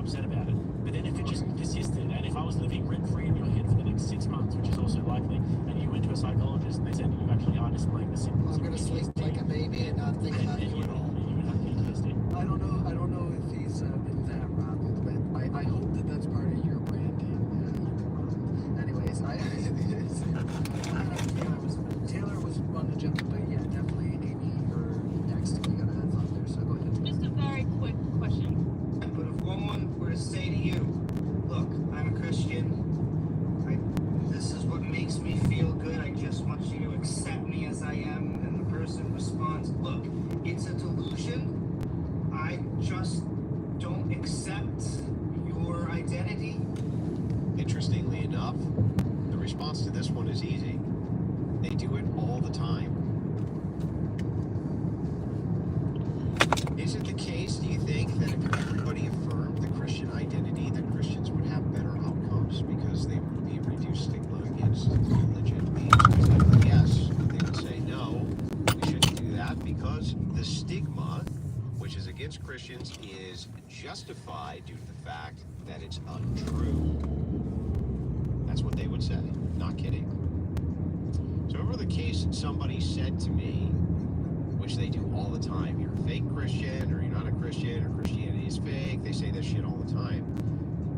upset about it. But then if it just persisted, and if I was living rent-free in your head for the next 6 months, which is also likely, and you went to a psychologist and they said you actually are displaying the symptoms I'm going to sleep like a baby and not think about it at all. you would have PTSD. I don't know if he's been that rattled, but I hope that that's part of your branding. Anyways, Taylor was on the jump, but yeah, definitely Amy or next. We got a heads up there, so go ahead. Just a very quick question. But if one were to say to you, look, I'm a Christian, this is what makes me feel good, I just want you to accept me as I am, and the person responds, look, it's a delusion, I just don't accept your identity. Interestingly enough, the response to this one is easy. They do it all the time. Is it the case, do you think, that if everybody affirmed the Christian identity, that Christians would have better outcomes because they would be reduced stigma against religion? Yes, they would say no, we shouldn't do that because the stigma, which is against Christians, is justified due to the fact that it's untrue. That's what they would say. Not kidding. So over the case somebody said to me, which they do all the time, you're a fake Christian, or you're not a Christian, or Christianity is fake, they say this shit all the time.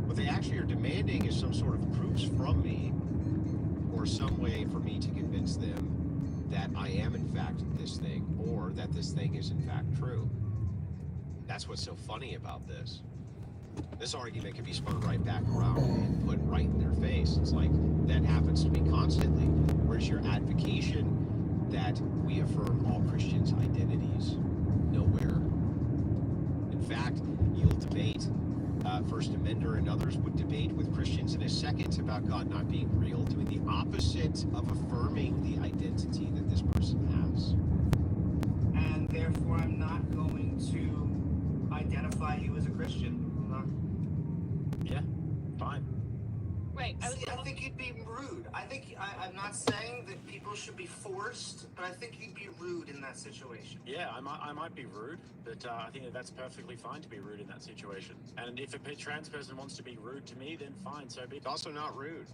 What they actually are demanding is some sort of proofs from me, or some way for me to convince them that I am in fact this thing, or that this thing is in fact true. That's what's so funny about this. This argument can be spun right back around and put right in their face. It's like, that happens to me constantly. Where's your advocation that we affirm all Christians' identities? Nowhere. In fact, you'll debate, First Amender and others would debate with Christians in a second about God not being real, doing the opposite of affirming the identity that this person has. And therefore I'm not going to identify you as a Christian. Yeah, fine. Wait, I think you'd be rude. I'm not saying that people should be forced, but I think you'd be rude in that situation. Yeah, I might be rude, but I think that's perfectly fine to be rude in that situation. And if a trans person wants to be rude to me, then fine, so be it. It's also not rude.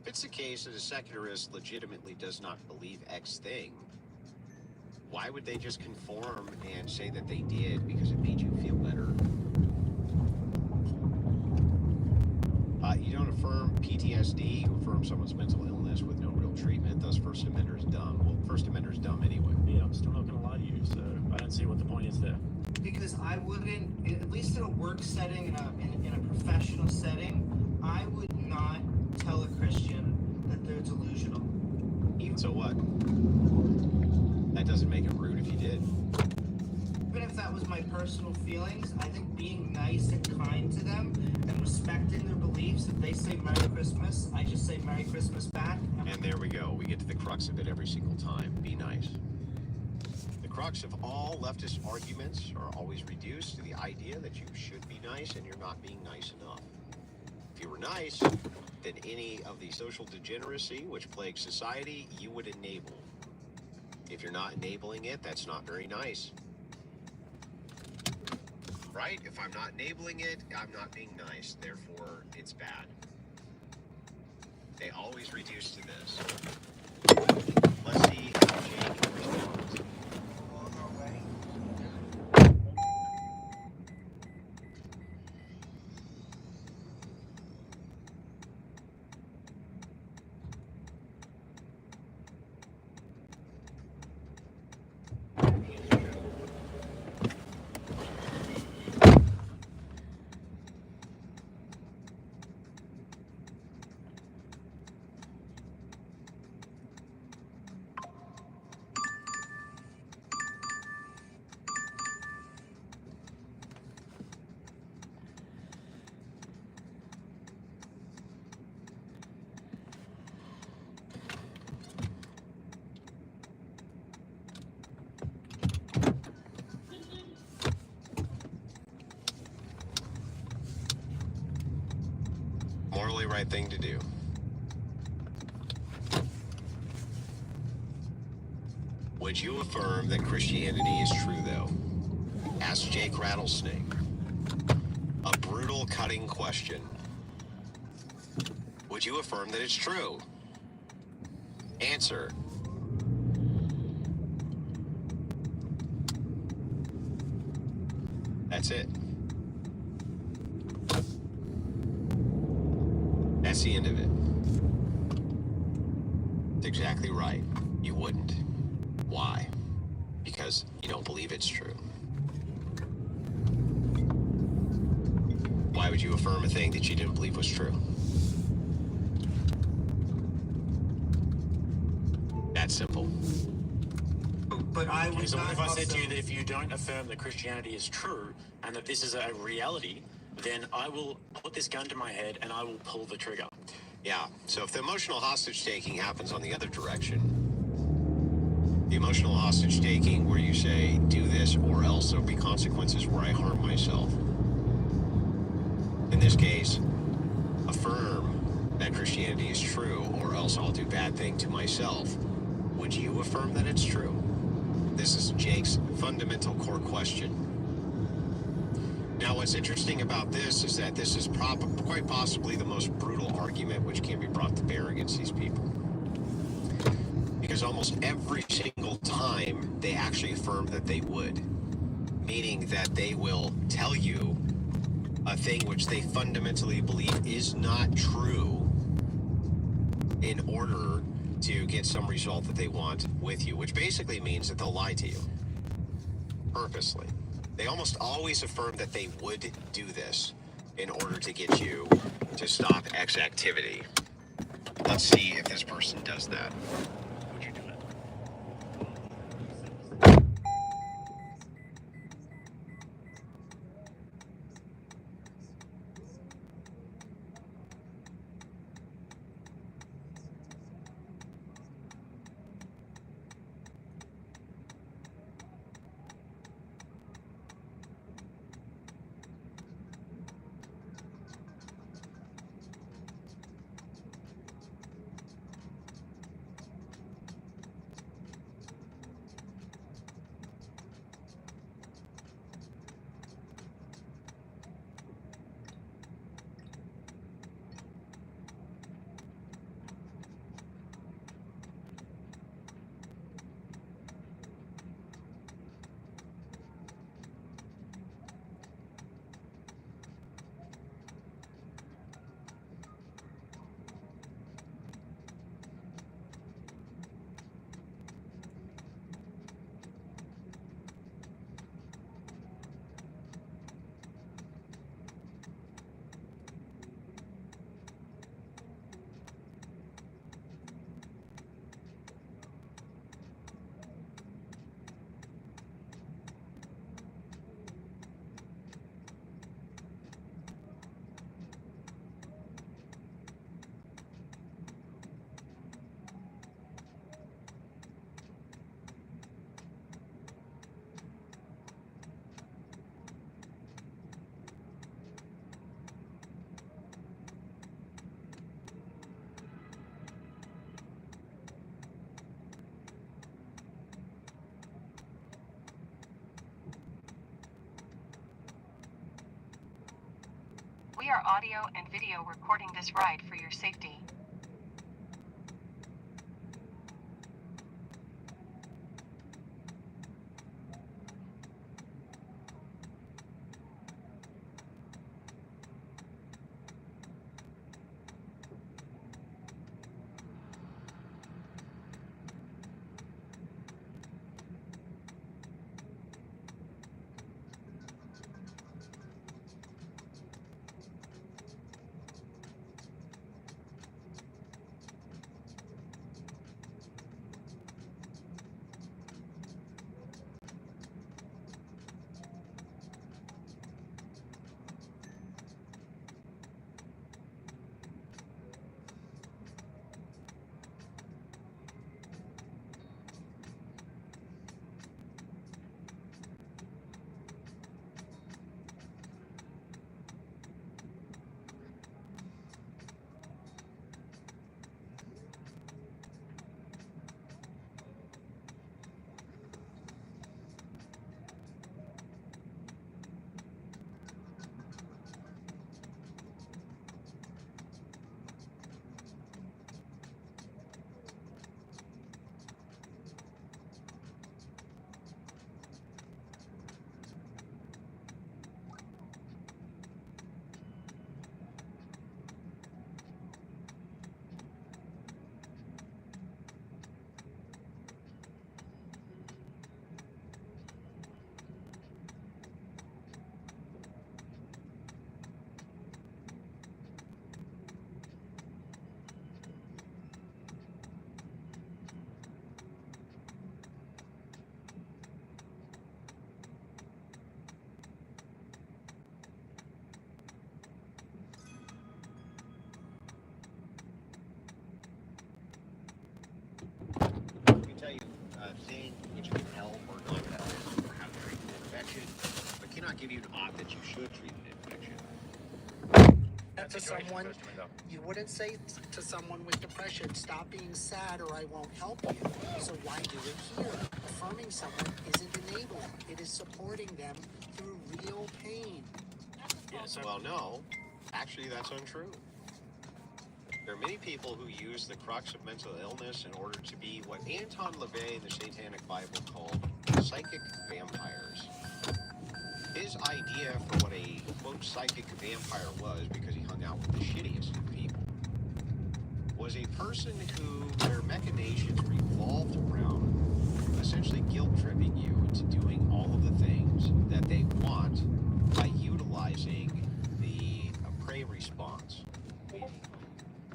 If it's the case that a secularist legitimately does not believe X thing, why would they just conform and say that they did because it made you feel better? You don't affirm PTSD, you affirm someone's mental illness with no real treatment. Thus, First Amender's dumb. Well, First Amender's dumb anyway. Yeah, I'm still not going to lie to you, so I don't see what the point is there. Because I wouldn't, at least in a work setting, in a professional setting, I would not tell a Christian that they're delusional. Even so what? That doesn't make it rude if you did. Even if that was my personal feelings, I think being nice and kind to them and respecting their beliefs, if they say Merry Christmas, I just say Merry Christmas back. And there we go. We get to the crux of it every single time. Be nice. The crux of all leftist arguments are always reduced to the idea that you should be nice and you're not being nice enough. If you were nice, then any of the social degeneracy which plagues society, you would enable. If you're not enabling it, that's not very nice. Right? If I'm not enabling it, I'm not being nice. Therefore, it's bad. They always reduce to this. Let's see how Jake responds. On our way. Morally right thing to do. Would you affirm that Christianity is true, though? Ask Jake Rattlesnake. A brutal simple cutting question. Would you affirm that it's true? Answer. That's it. That's the end of it. It's exactly right. You wouldn't. Why? Because you don't believe it's true. Why would you affirm a thing that you didn't believe was true? That's simple. But I Okay, would so what not if I said also... to you that if you don't affirm that Christianity is true and that this is a reality, then I will put this gun to my head and I will pull the trigger. Yeah, so if the emotional hostage taking happens on the other direction, the emotional hostage taking where you say, do this or else there'll be consequences where I harm myself. In this case, affirm that Christianity is true or else I'll do bad thing to myself. Would you affirm that it's true? This is Jake's fundamental core question. Now, what's interesting about this is that this is quite possibly the most brutal argument which can be brought to bear against these people. Because almost every single time they actually affirm that they would, meaning that they will tell you a thing which they fundamentally believe is not true in order to get some result that they want with you, which basically means that they'll lie to you purposely. They almost always affirm that they would do this in order to get you to stop X activity. Let's see if this person does that. Would you do it? We are audio and video recording this ride for your safety. not that you should treat an infection. To someone, you wouldn't say to someone with depression, stop being sad or I won't help you. So why do it here? Affirming someone isn't enabling. It is supporting them through real pain. Yeah, so Well, no. Actually, that's untrue. There are many people who use the crux of mental illness in order to be what Anton LaVey in the Satanic Bible called psychic vampires. His idea for what a, quote, psychic vampire was, because he hung out with the shittiest of people, was a person who their machinations revolved around essentially guilt-tripping you into doing all of the things that they want by utilizing the prey response. Meaning,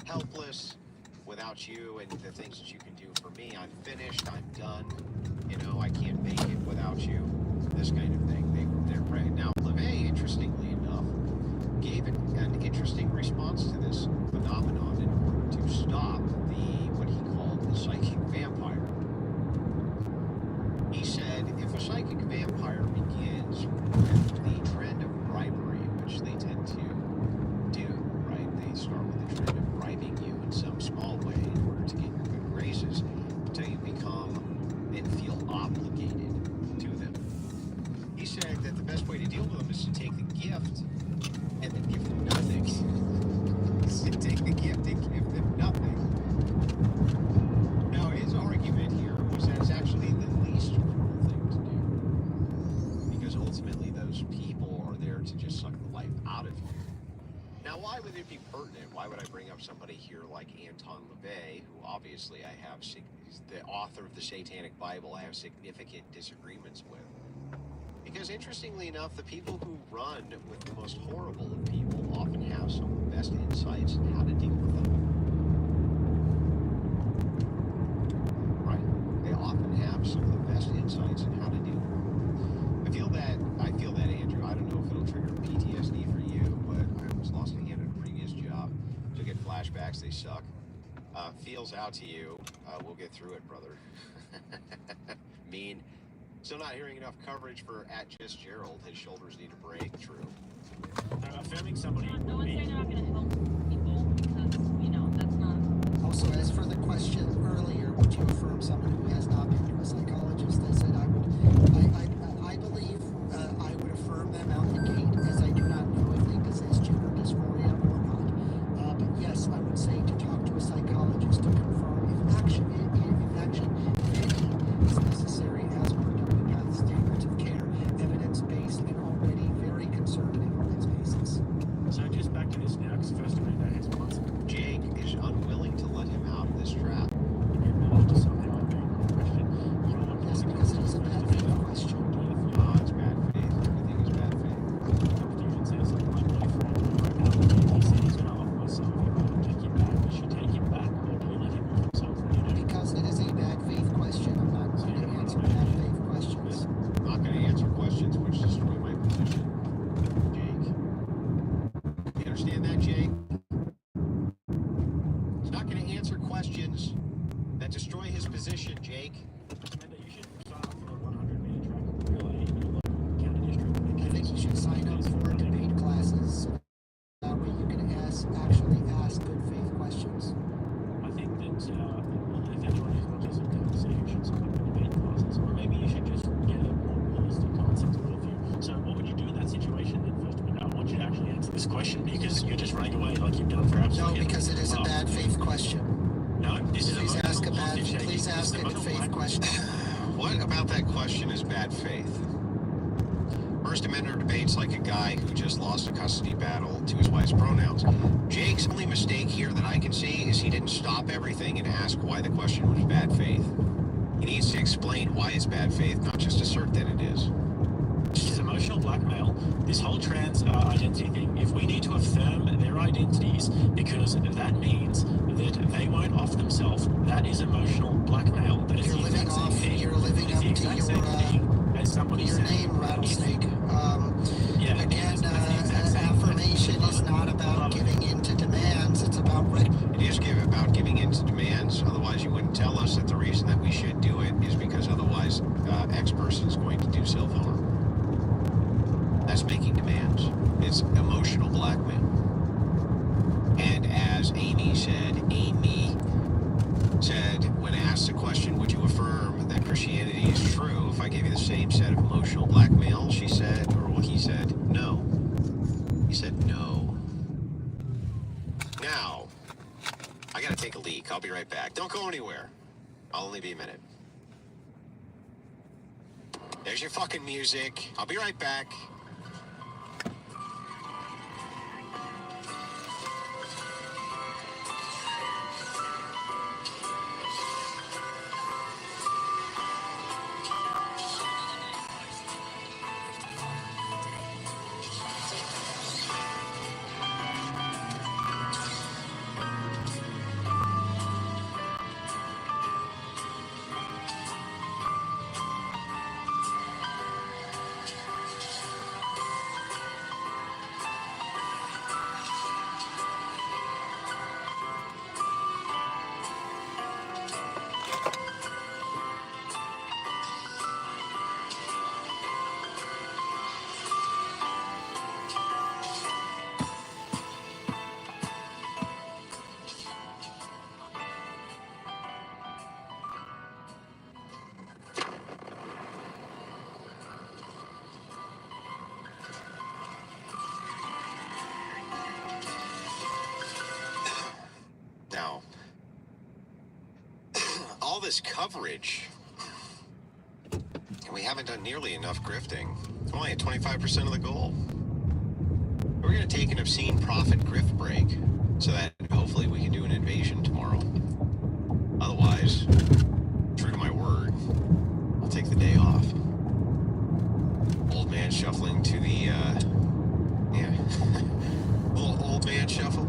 helpless, without you and the things that you can do for me, I'm finished, I'm done, you know, I can't make it without you, this kind of thing. They're prey. Now, LaVey, interestingly enough, gave an interesting response to this phenomenon in order to stop what he called the psychic vampire. He said, if a psychic vampire begins with the trend of bribery, which they tend to do, right? They start with the trend of bribing you in some small way in order to get your good graces until you become and feel obligated to them. He said that the best way to deal with them is to take the gift and then give them nothing. He said, take the gift and give them nothing. Now, his argument here was that it's actually the least cruel thing to do, because ultimately those people are there to just suck the life out of you. Now, why would it be pertinent? Why would I bring up somebody here like Anton LaVey, who obviously I have, the author of the Satanic Bible, I have significant disagreements with? Because interestingly enough, the people who run with the most horrible of people often have some of the best insights on how to deal with them. Right? They often have some of the best insights on how to deal with them. I feel that, Andrew, I don't know if it'll trigger PTSD for you, but I was lost a hand at a previous job. So get flashbacks, they suck. Feels out to you. We'll get through it, brother. Mean. Still not hearing enough coverage for @JustGerald. His shoulders need a break. True. affirming somebody No would one's be... saying they're not going to help people because, you know, that's not. Also, as for the question earlier, would you affirm someone who has not been to a psychologist? I said I believe I would affirm them out the gate, as I do not know if they possess gender dysphoria or not. But yes, I would say to talk to a psychologist to confirm if action is necessary as per WPATH standards of care, evidence-based and already very conservative on its basis. So just back to this now, because first of all, that has once Jake is unwilling to let him out of this trap. managed to somehow evade the question. Yes, because it is a bad faith question. Oh, it's bad faith. Everything is bad faith. Even says something like boyfriend broke up with him. He said he's going to offer myself if I don't take him back. You should take him back, or do you let him off himself? Because it is a bad faith question. I'm not going to answer bad faith questions. I'm not going to answer questions which destroy my position, Jake. You understand that, Jake? He's not going to answer questions that destroy his position, Jake. And that you should sign up for a 100-meter track relay in your local county district. I think you should sign up for debate classes. That way you can actually ask good faith questions. I think that if anyone who's not just a conversation should sign up for debate classes, or maybe you should just get a more realistic concept of worldview. So what would you do in that situation then, first of all? I want you to actually answer this question because you're just running away like you've done for No, absolutely because it is a bad faith question. No, this is Please a ask a hostage bad. taking. Please This ask is a good faith black- question. What about that question is bad faith? First Amender debates like a guy who just lost a custody battle to his wife's pronouns. Jake's only mistake here that I can see is he didn't stop everything and ask why the question was bad faith. He needs to explain why it's bad faith, not just assert that it is. This is emotional blackmail. This whole trans identity thing. If we need to affirm their identities because that means that they won't off themselves, that is emotional blackmail. That is You're the living exact same off. thing. You're living It's up the to exact same your thing as somebody your saying, name, rattlesnake. Yeah, Again, that's the exact same thing. affirmation is not about giving in to demands. It's about It is about giving in to demands. Otherwise, you wouldn't tell us that the reason that we should do it is because otherwise X person's going to do self-harm. That's making demands. I gotta take a leak. I'll be right back. Don't go anywhere. I'll only be a minute. There's your fucking music. I'll be right back. Now, all this coverage, and we haven't done nearly enough grifting. Only at 25% of the goal. We're going to take an obscene profit grift break so that hopefully we can do an invasion tomorrow. Otherwise, true to my word, I'll take the day off. Old man shuffling to the, yeah, little old man shuffle.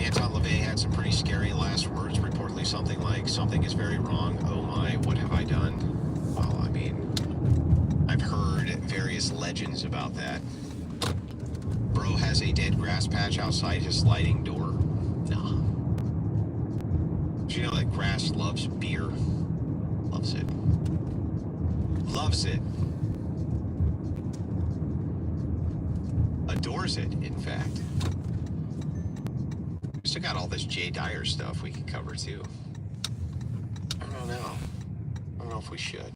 Anton LaVey had some pretty scary last words, reportedly something like, something is very wrong, oh my, what have I done? Well, I mean, I've heard various legends about that. Bro has a dead grass patch outside his sliding door. Nah. Do you know that grass loves beer? Loves it. Loves it. Adores it, in fact. We still got all this Jay Dyer stuff we could cover too. I don't know. I don't know if we should.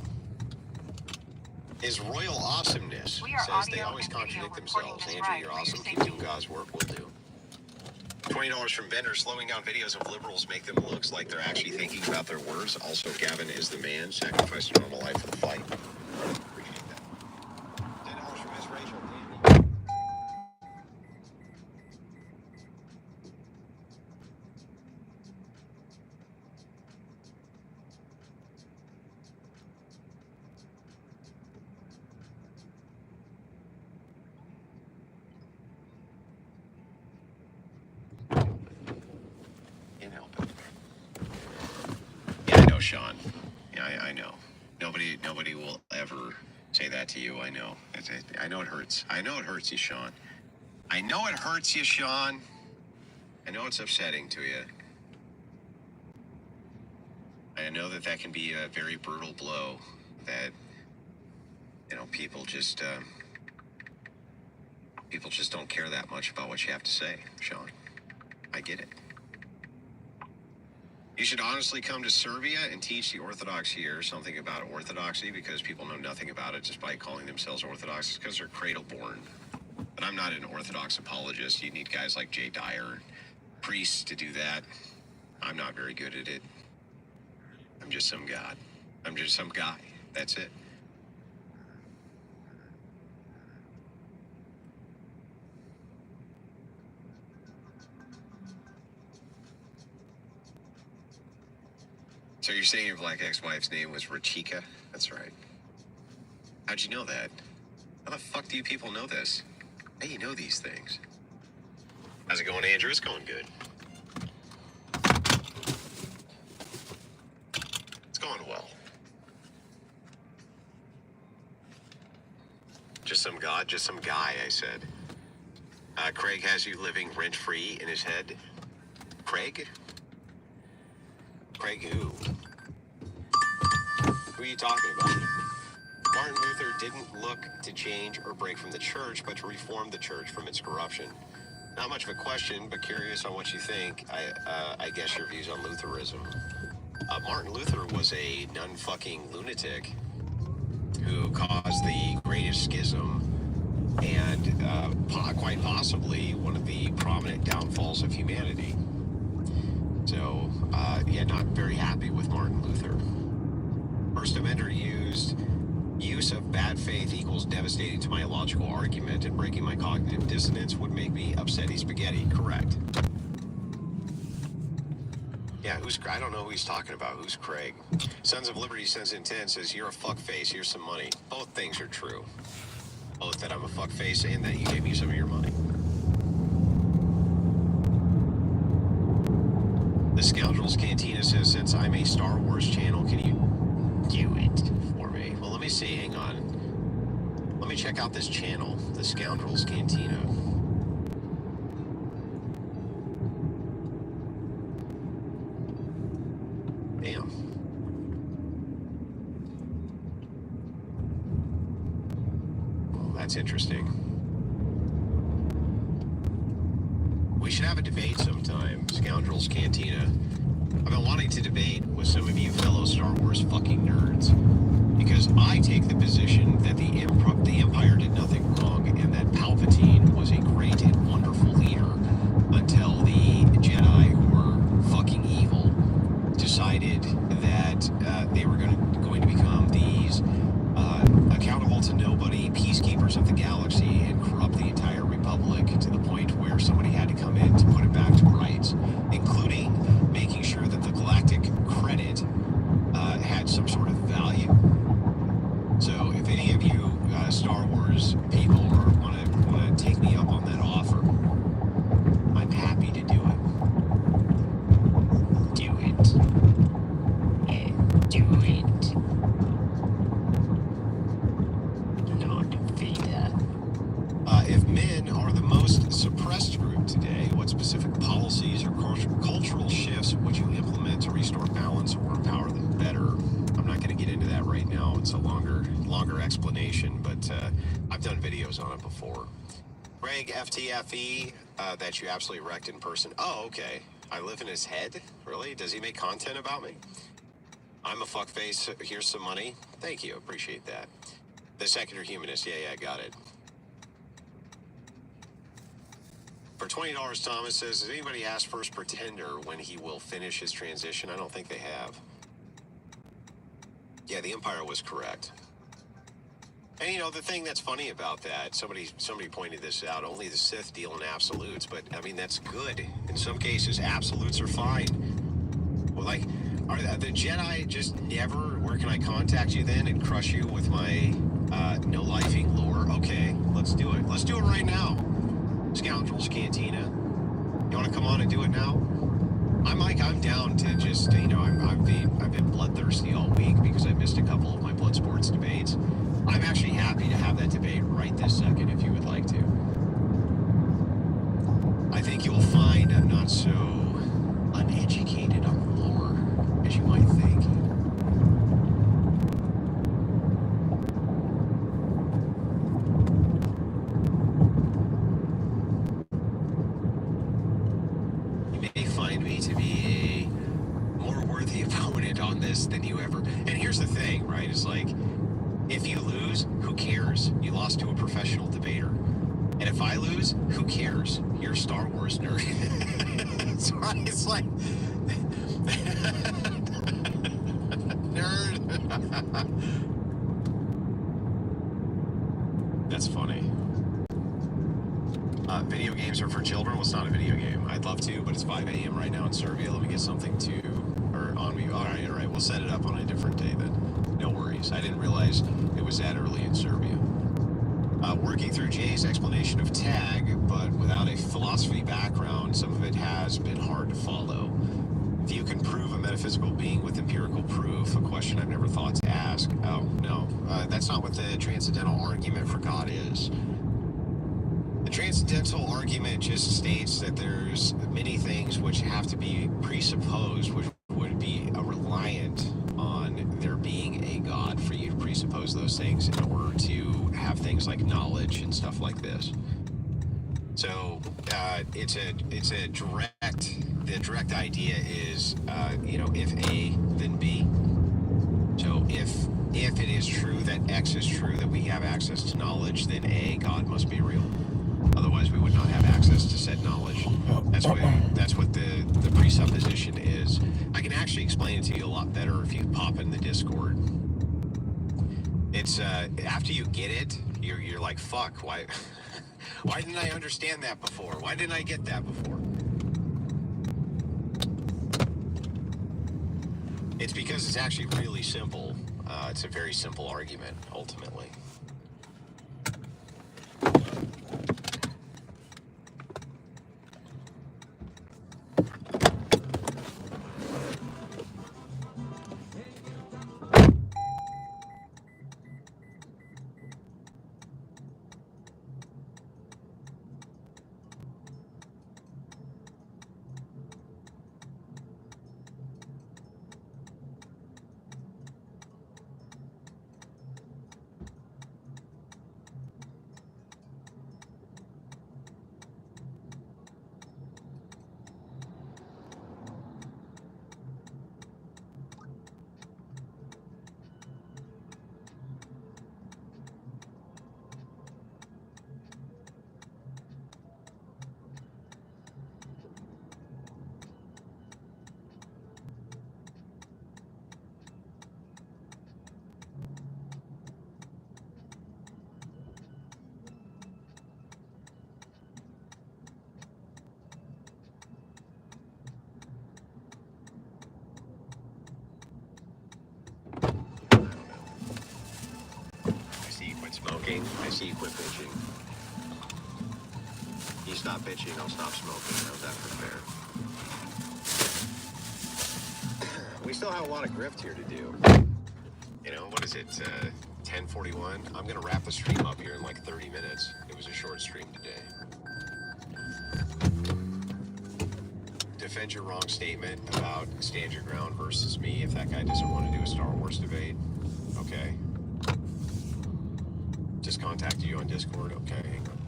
His royal awesomeness We are says they audio always and video contradict recording themselves. this Andrew, ride you're for your awesome. Keep safety. doing God's work. Will do. $20 from Bender. Slowing down videos of liberals make them look like they're actually thinking about their words. Also, Gavin is the man. Sacrificed a normal life for the fight. Appreciate that. $10 from Miss Rachel. Danny. Can't help it. Yeah, I know, Sean. Yeah, I know. Nobody will ever say that to you. I know. I know it hurts. I know it hurts you, Sean. I know it hurts you, Sean. I know it's upsetting to you. I know that can be a very brutal blow. That people just don't care that much about what you have to say, Sean. I get it. You should honestly come to Serbia and teach the Orthodox here something about orthodoxy, because people know nothing about it just by calling themselves Orthodox, because they're cradle born. But I'm not an Orthodox apologist. You need guys like Jay Dyer, priests to do that. I'm not very good at it. I'm just some god. I'm just some guy. That's it. So you're saying your black ex-wife's name was Rachika? That's right. How'd you know that? How the fuck do you people know this? How do you know these things? How's it going, Andrew? It's going good. It's going well. Just some god, just some guy, I said. Craig has you living rent-free in his head. Craig? Craig who? Who are you talking about? Martin Luther didn't look to change or break from the church, but to reform the church from its corruption. Not much of a question, but curious on what you think. I guess your views on Lutheranism. Martin Luther was a nun-fucking lunatic who caused the greatest schism and quite quite possibly one of the prominent downfalls of humanity. So, yeah, not very happy with Martin Luther. First Amender used use of bad faith equals devastating to my illogical argument, and breaking my cognitive dissonance would make me upsetty spaghetti. Correct. Yeah, I don't know who he's talking about. Who's Craig? Sons of Liberty Sends in 10 says, you're a fuckface, here's some money. Both things are true. Both that I'm a fuckface and that you gave me some of your money. The Scoundrels Cantina says, since I'm a Star Wars channel, can you do it for me? Well, let me see, hang on. Let me check out this channel, the Scoundrels Cantina. Damn. Well, that's interesting. We should have a debate sometime, Scoundrels Cantina. I've been wanting to debate with some of you fellow Star Wars fucking nerds, because I take the position that the Empire did nothing wrong and that Palpatine was a great and wonderful leader until the Jedi, who were fucking evil, decided that they were going to become these accountable to nobody peacekeepers of the galaxy and corrupt the entire Republic to the point where somebody had to come in to put it back to rights, including making sure that the galactic credit had some sort of value. So if any of you Star Wars people want to take me up on that offer, I'm happy to do it. Do it. Yeah, do it. Lord Vader. If men are the most suppressed group today, what specific policies or cultural shifts would you implement to restore balance or empower them better? I'm not going to get into that right now. It's a longer explanation, but I've done videos on it before. Greg FTFE, that you absolutely wrecked in person. Oh, okay. I live in his head? Really? Does he make content about me? I'm a fuckface. Here's some money. Thank you. Appreciate that. The Secular Humanist. Yeah, got it. For $20, Thomas says, has anybody asked First Pretender when he will finish his transition? I don't think they have. Yeah, the Empire was correct. And, you know, the thing that's funny about that, somebody pointed this out, only the Sith deal in absolutes, but, I mean, that's good. In some cases, absolutes are fine. Well, like, are the Jedi just never, where can I contact you then and crush you with my no-lifing lore? Okay, let's do it. Let's do it right now. Scoundrels Cantina. You want to come on and do it now? I'm down to just, you know, I've been bloodthirsty all week because I missed a couple of my blood sports debates. I'm actually happy to have that debate right this second if you would like to. I think you'll find I'm not so uneducated on lore as you might think. Me to be a more worthy opponent on this than you ever. And here's the thing, right? It's like, if you lose, who cares? You lost to a professional debater. And if I lose, who cares? You're a Star Wars nerd. It's like nerd. That's funny. Video games are for children. Well, it's not a video game. I'd love to, but it's 5 a.m. right now in Serbia. Let me get something to, or on me. All right. We'll set it up on a different day then. No worries. I didn't realize it was that early in Serbia. Working through Jay's explanation of tag, but without a philosophy background, some of it has been hard to follow. If you can prove a metaphysical being with empirical proof, a question I've never thought to ask. Oh, no. That's not what the transcendental argument for God is. The transcendental argument just states that there's many things which have to be presupposed, which would be reliant on there being a God for you to presuppose those things in order to have things like knowledge and stuff like this. So it's a the direct idea is, if A, then B. So if it is true that X is true, that we have access to knowledge, then A, God must be real. Otherwise, we would not have access to said knowledge. That's what the presupposition is. I can actually explain it to you a lot better if you pop in the Discord. It's after you get it, you're like, fuck, why why didn't I understand that before? Why didn't I get that before? It's because it's actually really simple. It's a very simple argument, ultimately. Smoking. I see you quit bitching. You stop bitching, I'll stop smoking. How's that for fair? We still have a lot of grift here to do. You know, what is it? 10:41. I'm gonna wrap the stream up here in like 30 minutes. It was a short stream today. Defend your wrong statement about stand your ground versus me if that guy doesn't want to do a Star Wars debate. Okay. Just contacted you on Discord. Okay, hang on.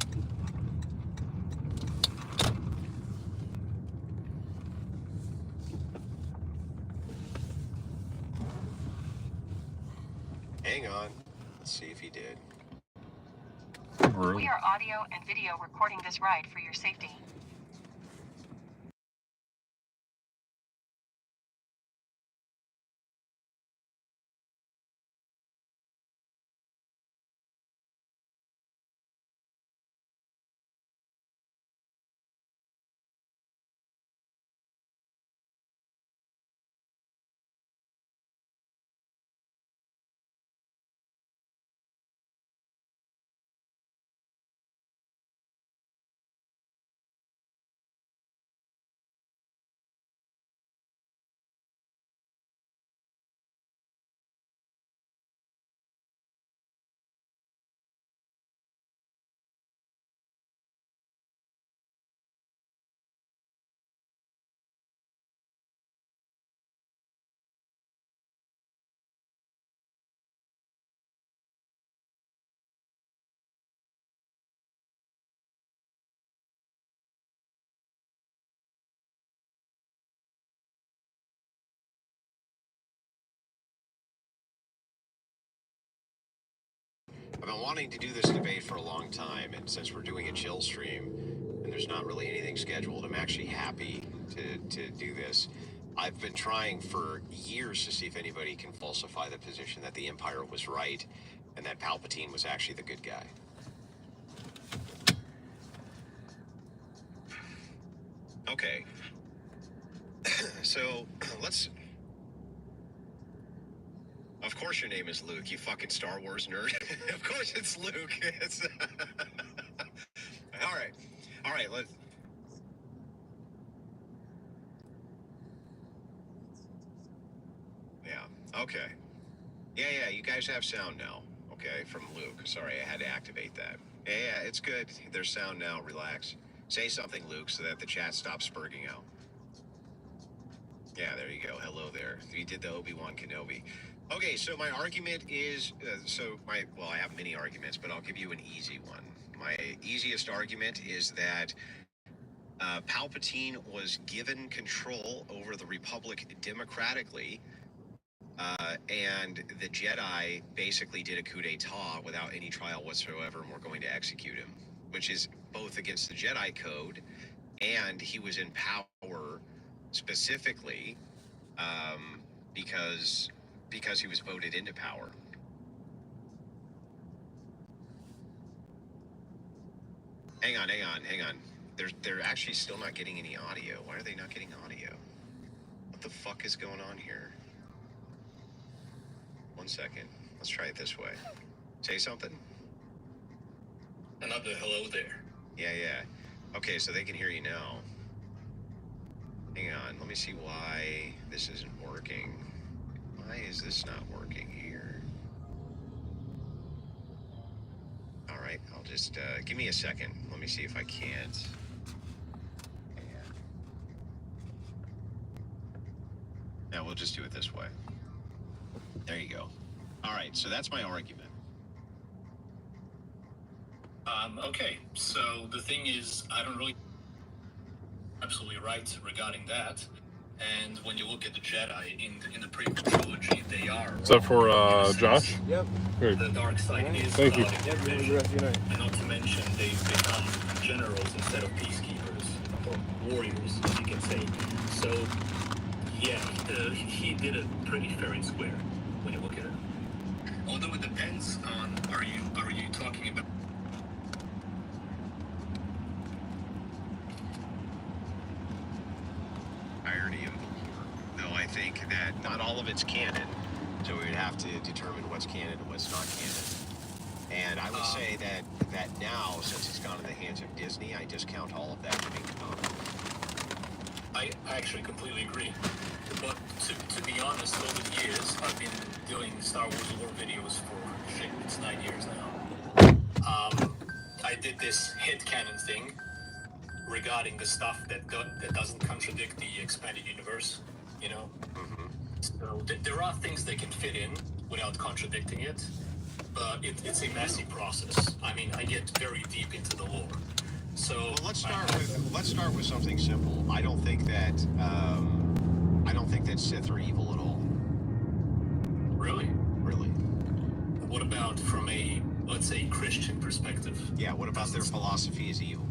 Hang on. Let's see if he did. We are audio and video recording this ride for your safety. I've been wanting to do this debate for a long time, and since we're doing a chill stream and there's not really anything scheduled, I'm actually happy to do this. I've been trying for years to see if anybody can falsify the position that the Empire was right and that Palpatine was actually the good guy. Okay. So, let's... Of course your name is Luke, you fucking Star Wars nerd. Of course it's Luke. It's... All right, let's... Yeah, okay. Yeah, you guys have sound now, okay, from Luke. Sorry, I had to activate that. Yeah, it's good. There's sound now, relax. Say something, Luke, so that the chat stops spurging out. Yeah, there you go. Hello there. You did the Obi-Wan Kenobi. Okay, so my argument is, well, I have many arguments, but I'll give you an easy one. My easiest argument is that Palpatine was given control over the Republic democratically, and the Jedi basically did a coup d'etat without any trial whatsoever, and we're going to execute him. which is both against the Jedi Code, and he was in power specifically because he was voted into power. Hang on. They're actually still not getting any audio. Why are they not getting audio? What the fuck is going on here? 1 second. Let's try it this way. Say something. Another hello there. Yeah. Okay, so they can hear you now. Hang on, let me see why this isn't working. Why is this not working here? All right, I'll just, give me a second. Let me see if I can't. Now we'll just do it this way. There you go. All right, so that's my argument. Okay, so the thing is, I don't really absolutely right regarding that. And when you look at the Jedi in the prequel trilogy, they are. Is that for Josh? Yep. Great. The dark side is Thank you. clouding their vision. And not to mention, they've become generals instead of peacekeepers or warriors, as you can say. So, yeah, he did it pretty fair and square when you look at it. Although it depends on are you talking about. Irony of the war. No, I think that not all of it's canon, so we would have to determine what's canon and what's not canon. And I would say that now, since it's gone in the hands of Disney, I discount all of that to being canon. I actually completely agree. But to be honest, over the years, I've been doing Star Wars lore videos for shit, it's 9 years now. I did this headcanon thing regarding the stuff that doesn't contradict the expanded universe, you know? Mm-hmm. So there are things they can fit in without contradicting it, but it's a messy process. I mean, I get very deep into the lore. So Well, let's start with something simple. I don't think that Sith are evil at all. Really? Really. What about from a, let's say, Christian perspective? Yeah. What about their philosophy is evil?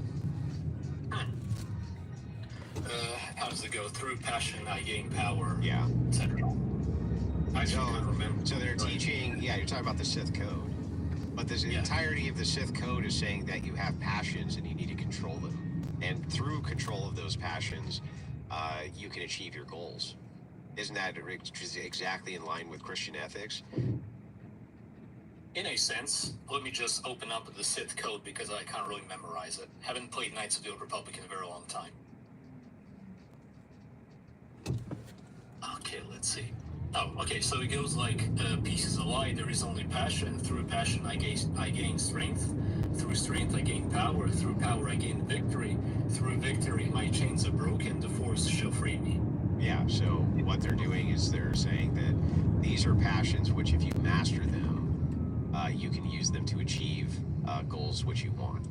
How does it go? Through passion, I gain power, Yeah. etc. I can't remember. So they're teaching. Yeah, you're talking about the Sith code, but the entirety of the Sith code is saying that you have passions and you need to control them, and through control of those passions, you can achieve your goals. Isn't that exactly in line with Christian ethics? In a sense, let me just open up the Sith code because I can't really memorize it. Haven't played Knights of the Old Republic in a very long time. Okay, let's see. Oh, okay, so it goes like, peace is a lie, there is only passion. Through passion I gain strength. Through strength I gain power. Through power I gain victory. Through victory my chains are broken, the Force shall free me. Yeah, so what they're doing is they're saying that these are passions which if you master them, you can use them to achieve goals which you want.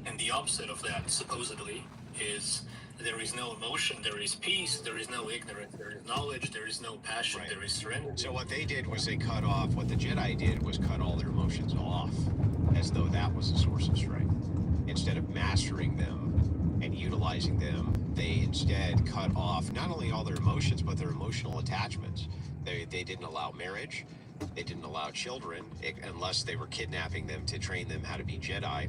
And the opposite of that, supposedly, is there is no emotion, there is peace, there is no ignorance, there is knowledge, there is no passion, Right. there is surrender. So what they did was they cut off, what the Jedi did was cut all their emotions off, as though that was a source of strength. Instead of mastering them and utilizing them, they instead cut off not only all their emotions, but their emotional attachments. They didn't allow marriage. They didn't allow children, unless they were kidnapping them to train them how to be Jedi.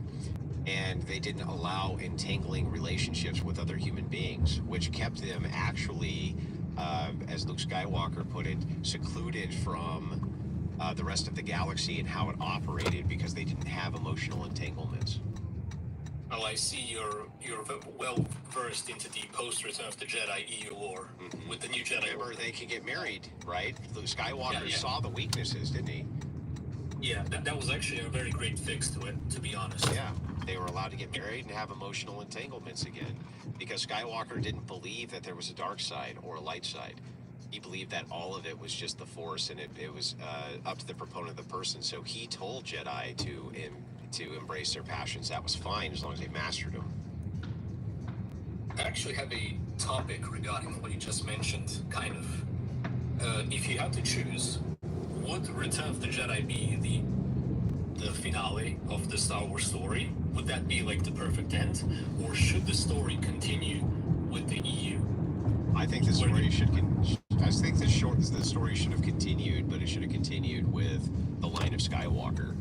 And they didn't allow entangling relationships with other human beings, which kept them actually, as Luke Skywalker put it, secluded from the rest of the galaxy and how it operated because they didn't have emotional entanglements. Well, I see you're well versed into the post-Return of the Jedi EU lore with the new Jedi. Remember, they could get married, right? Luke Skywalker Yeah. saw the weaknesses, didn't he? Yeah, that was actually a very great fix to it, to be honest. Yeah, they were allowed to get married and have emotional entanglements again because Skywalker didn't believe that there was a dark side or a light side. He believed that all of it was just the Force and it was up to the proponent of the person. So he told Jedi to embrace their passions. That was fine as long as they mastered them. I actually have a topic regarding what you just mentioned, kind of. If you had to choose, would Return of the Jedi be the finale of the Star Wars story? Would that be like the perfect end, or should the story continue with the EU? I think the story should. I think the story should have continued, but it should have continued with the line of Skywalker.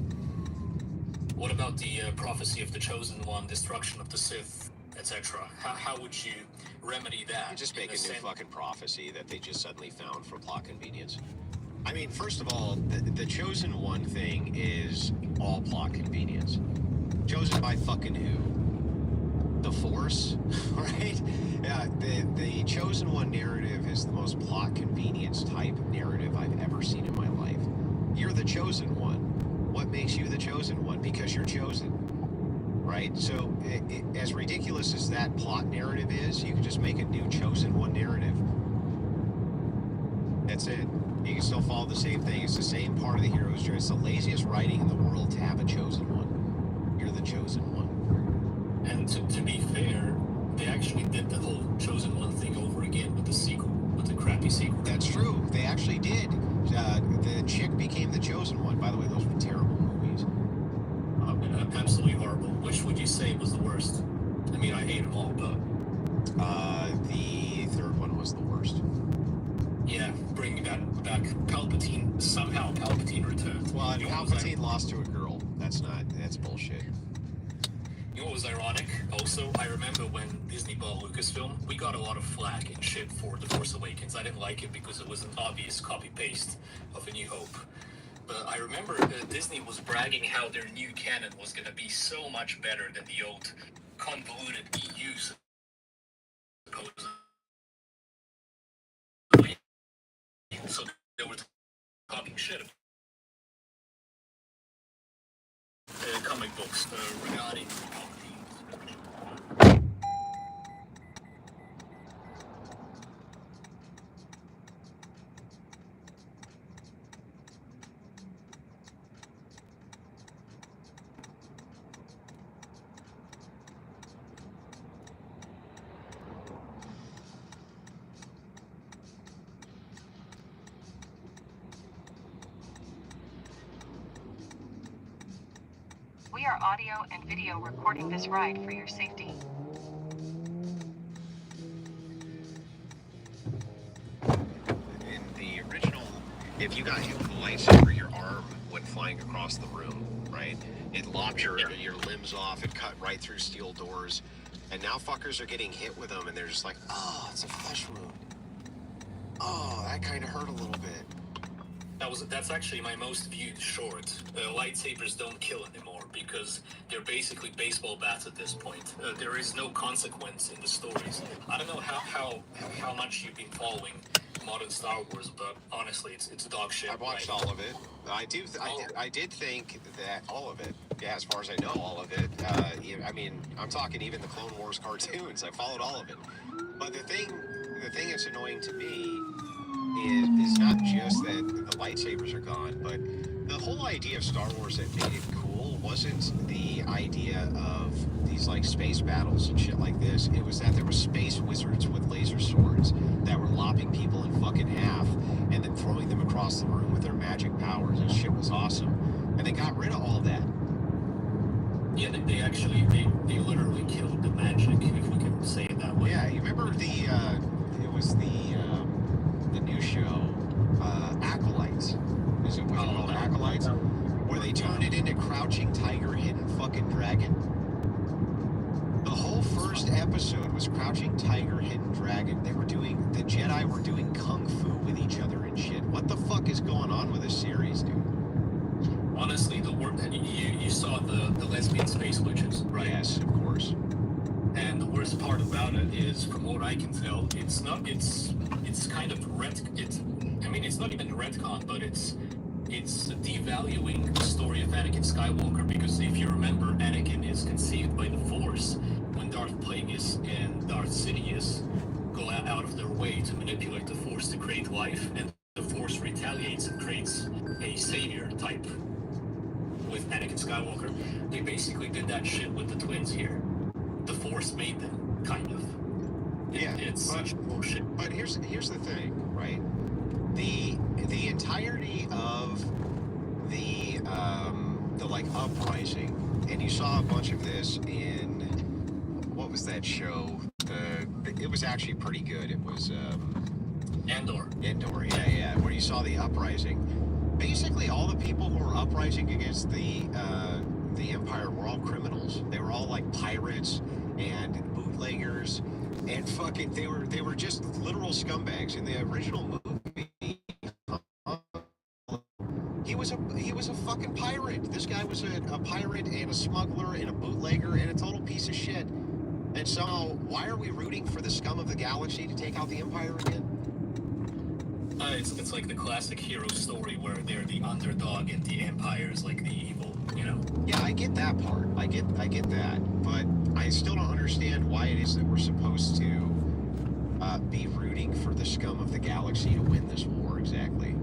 What about the prophecy of the Chosen One, destruction of the Sith, etc.? How would you remedy that? You just make a in new sen- fucking prophecy that they just suddenly found for plot convenience. I mean, first of all, the Chosen One thing is all plot convenience. Chosen by fucking who? The Force, right? The Chosen One narrative is the most plot convenience type narrative I've ever seen in my life. You're the Chosen One. What makes you the Chosen One? Because you're chosen, right? So, as ridiculous as that plot narrative is, you can just make a new Chosen One narrative. That's it. You can still follow the same thing. It's the same part of the hero's journey. It's the laziest writing in the world to have a Chosen One. You're the Chosen One. And to be fair, they actually did the whole Chosen One thing over again with the sequel, with the crappy sequel. That's true. They actually did. The chick became the Chosen One. By the way, those were terrible movies. Absolutely horrible. Which would you say was the worst? I mean, I hate them all, but The third one was the worst. yeah, bringing that back. Somehow Palpatine returned. Well, and You know what was Palpatine lost to a girl. That's bullshit. You know what was ironic? Also, I remember when Disney bought Lucasfilm, we got a lot of flack and shit for The Force Awakens. I didn't like it because it was an obvious copy-paste of A New Hope. But I remember Disney was bragging how their new canon was going to be so much better than the old convoluted EU supposedly. So they were talking shit about comic books regarding We are audio and video recording this ride for your safety. In the original, if you got hit with a lightsaber, your arm went flying across the room, right? It lopped your limbs off. It cut right through steel doors. And now fuckers are getting hit with them, and they're just like, oh, it's a flesh wound. Oh, that kind of hurt a little bit. That's actually my most viewed short. Lightsabers don't kill anymore because they're basically baseball bats at this point. There is no consequence in the stories. I don't know how much you've been following modern Star Wars, but honestly, it's dog shit. I've watched right? all of it. I did think that all of it. Yeah, as far as I know, all of it. I mean, I'm talking even the Clone Wars cartoons. I followed all of it. But the thing that's annoying to me is not just that the lightsabers are gone, but the whole idea of Star Wars that made it cool wasn't the idea of these like space battles and shit like this. It was that there were space wizards with laser swords that were lopping people in fucking half and then throwing them across the room with their magic powers. And shit was awesome. And they got rid of all that. Yeah, they literally killed the magic, if we can say it that way. Yeah, you remember it was the new show, Acolytes. Was it called Acolytes? Where they turned it into Crouching Tiger, Hidden fucking Dragon. The whole first episode was Crouching Tiger, Hidden Dragon. The Jedi were doing kung fu with each other and shit. What the fuck is going on with this series, dude? Honestly, you saw the lesbian space witches, right? Yes, of course. And the worst part about it is, from what I can tell, it's kind of it's not even retcon, but it's devaluing the story of Anakin Skywalker, because if you remember, Anakin is conceived by the Force when Darth Plagueis and Darth Sidious go out of their way to manipulate the Force to create life, and the Force retaliates and creates a savior type with Anakin Skywalker. They basically did that shit with the twins here. The Force made them, kind of. It's such bullshit. But here's the thing, right? The entirety of the like uprising, and you saw a bunch of this in what was that show? It was actually pretty good. It was Andor. Andor, yeah, where you saw the uprising. Basically, all the people who were uprising against the Empire were all criminals. They were all like pirates and bootleggers, and fucking they were just literal scumbags. In the original movie, he was a fucking pirate. This guy was a pirate and a smuggler and a bootlegger and a total piece of shit. And somehow, why are we rooting for the scum of the galaxy to take out the Empire again? It's like the classic hero story where they're the underdog and the Empire is like the evil, you know? Yeah, I get that part. I get that. But I still don't understand why it is that we're supposed to be rooting for the scum of the galaxy to win this war exactly.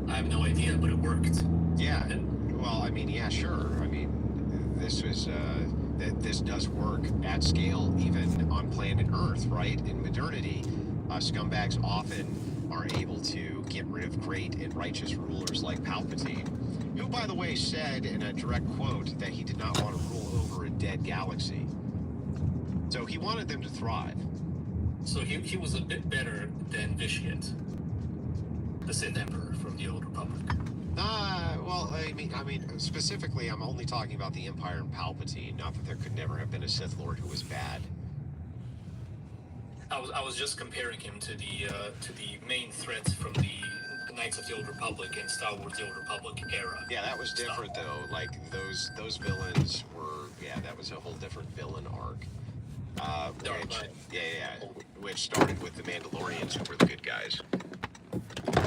I have no idea, but it worked. Yeah, well, I mean, yeah, sure. I mean, this does work at scale, even on planet Earth, right? In modernity, scumbags often are able to get rid of great and righteous rulers like Palpatine, who, by the way, said in a direct quote that he did not want to rule over a dead galaxy. So he wanted them to thrive. So he was a bit better than Vitiate, the Sith Emperor from the Old Republic. Well, I mean, specifically, I'm only talking about the Empire and Palpatine. Not that there could never have been a Sith Lord who was bad. I was just comparing him to the main threats from the Knights of the Old Republic and Star Wars: The Old Republic era. Yeah, that was different though. Like those villains were, yeah, that was a whole different villain arc. Which started with the Mandalorians, who were the good guys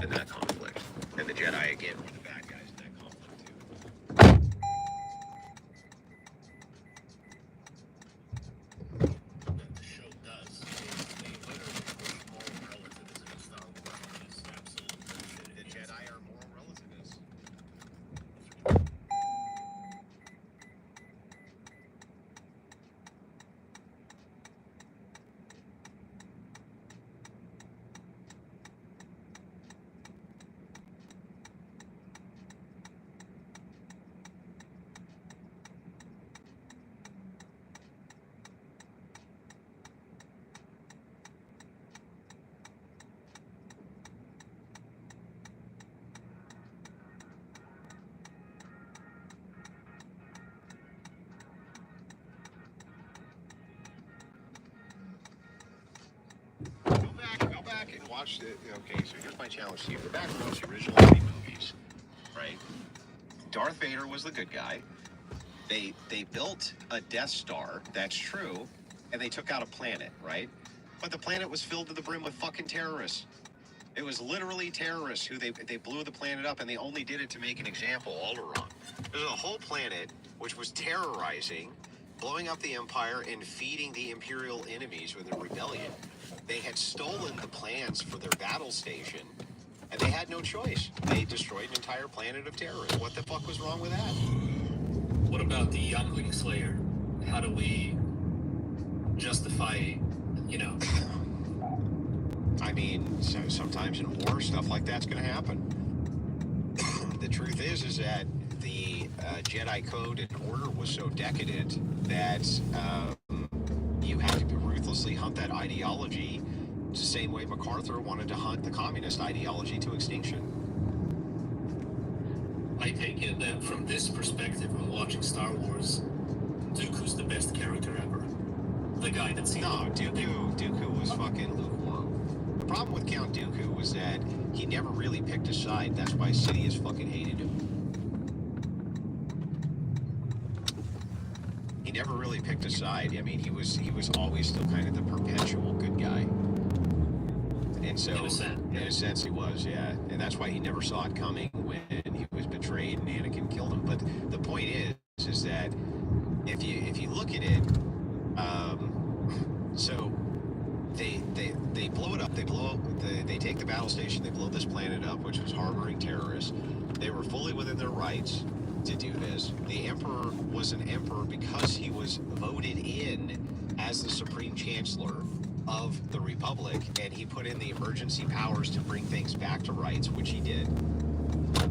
in that conflict, and the Jedi again were the bad guys in that conflict too. That the show does is they literally push moral relativism in Star Wars, which is absolute bullshit. The Jedi are moral relativists. Go back and watch the. Okay, so here's my challenge to you. Go back and watch the original 3 movies, right? Darth Vader was the good guy. They built a Death Star, that's true, and they took out a planet, right? But the planet was filled to the brim with fucking terrorists. It was literally terrorists who they blew the planet up, and they only did it to make an example. Alderaan. There's a whole planet which was terrorizing, blowing up the Empire, and feeding the Imperial enemies with the rebellion. They had stolen the plans for their battle station, and they had no choice. They destroyed an entire planet of terrorists. What the fuck was wrong with that? What about the Youngling Slayer? How do we justify, you know? I mean, so sometimes in war, stuff like that's going to happen. The truth is that the Jedi Code and Order was so decadent that you had to ruthlessly hunt that ideology the same way MacArthur wanted to hunt the communist ideology to extinction. I take it that from this perspective, when watching Star Wars, Dooku's the best character ever. The guy that's No, Dooku was fucking lukewarm. The problem with Count Dooku was that he never really picked a side. That's why Sidious fucking hated him. He never really picked a side. I mean, he was always still kind of the perpetual good guy. And so, in a sense, he was, yeah. And that's why he never saw it coming when he was betrayed and Anakin killed him. But the point is that if you look at it, so they blow it up. They take the battle station. They blow this planet up, which was harboring terrorists. They were fully within their rights to do this. The Emperor was an emperor because he was voted in as the Supreme Chancellor of the Republic, and he put in the emergency powers to bring things back to rights, which he did.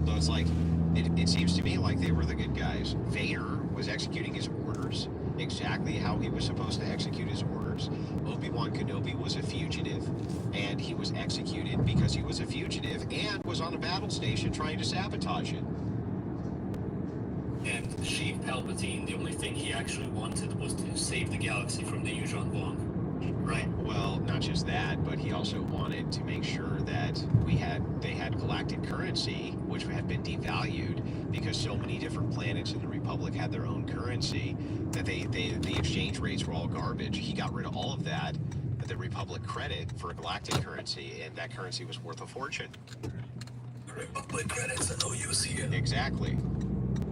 So it's like It seems to me like they were the good guys. Vader was executing his orders exactly how he was supposed to execute his orders. Obi-Wan Kenobi was a fugitive, and he was executed because he was a fugitive and was on a battle station trying to sabotage it. And Sheev Palpatine, the only thing he actually wanted was to save the galaxy from the Yuuzhan Vong. Right? Well, not just that, but he also wanted to make sure that they had galactic currency, which had been devalued because so many different planets in the Republic had their own currency, that the exchange rates were all garbage. He got rid of all of that, the Republic credit for galactic currency, and that currency was worth a fortune. Republic credits are no use here. Exactly.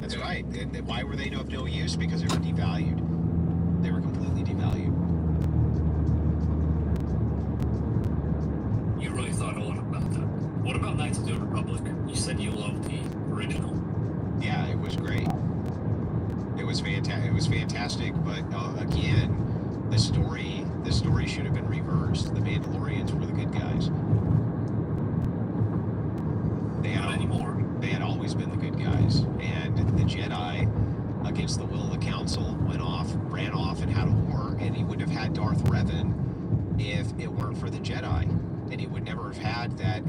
That's right. And why were they of no use? Because they were devalued. They were completely devalued. You really thought a lot about that. What about Knights of the Old Republic? You said you loved the original. Yeah, it was great. It was fantastic, but again, the story should have been reversed. The Mandalorians were the good guys. Not anymore. They had always been the good guys, and the Jedi, against the will of the Council, ran off and had a war, and he wouldn't have had Darth Revan if it weren't for the Jedi, and he would never have had that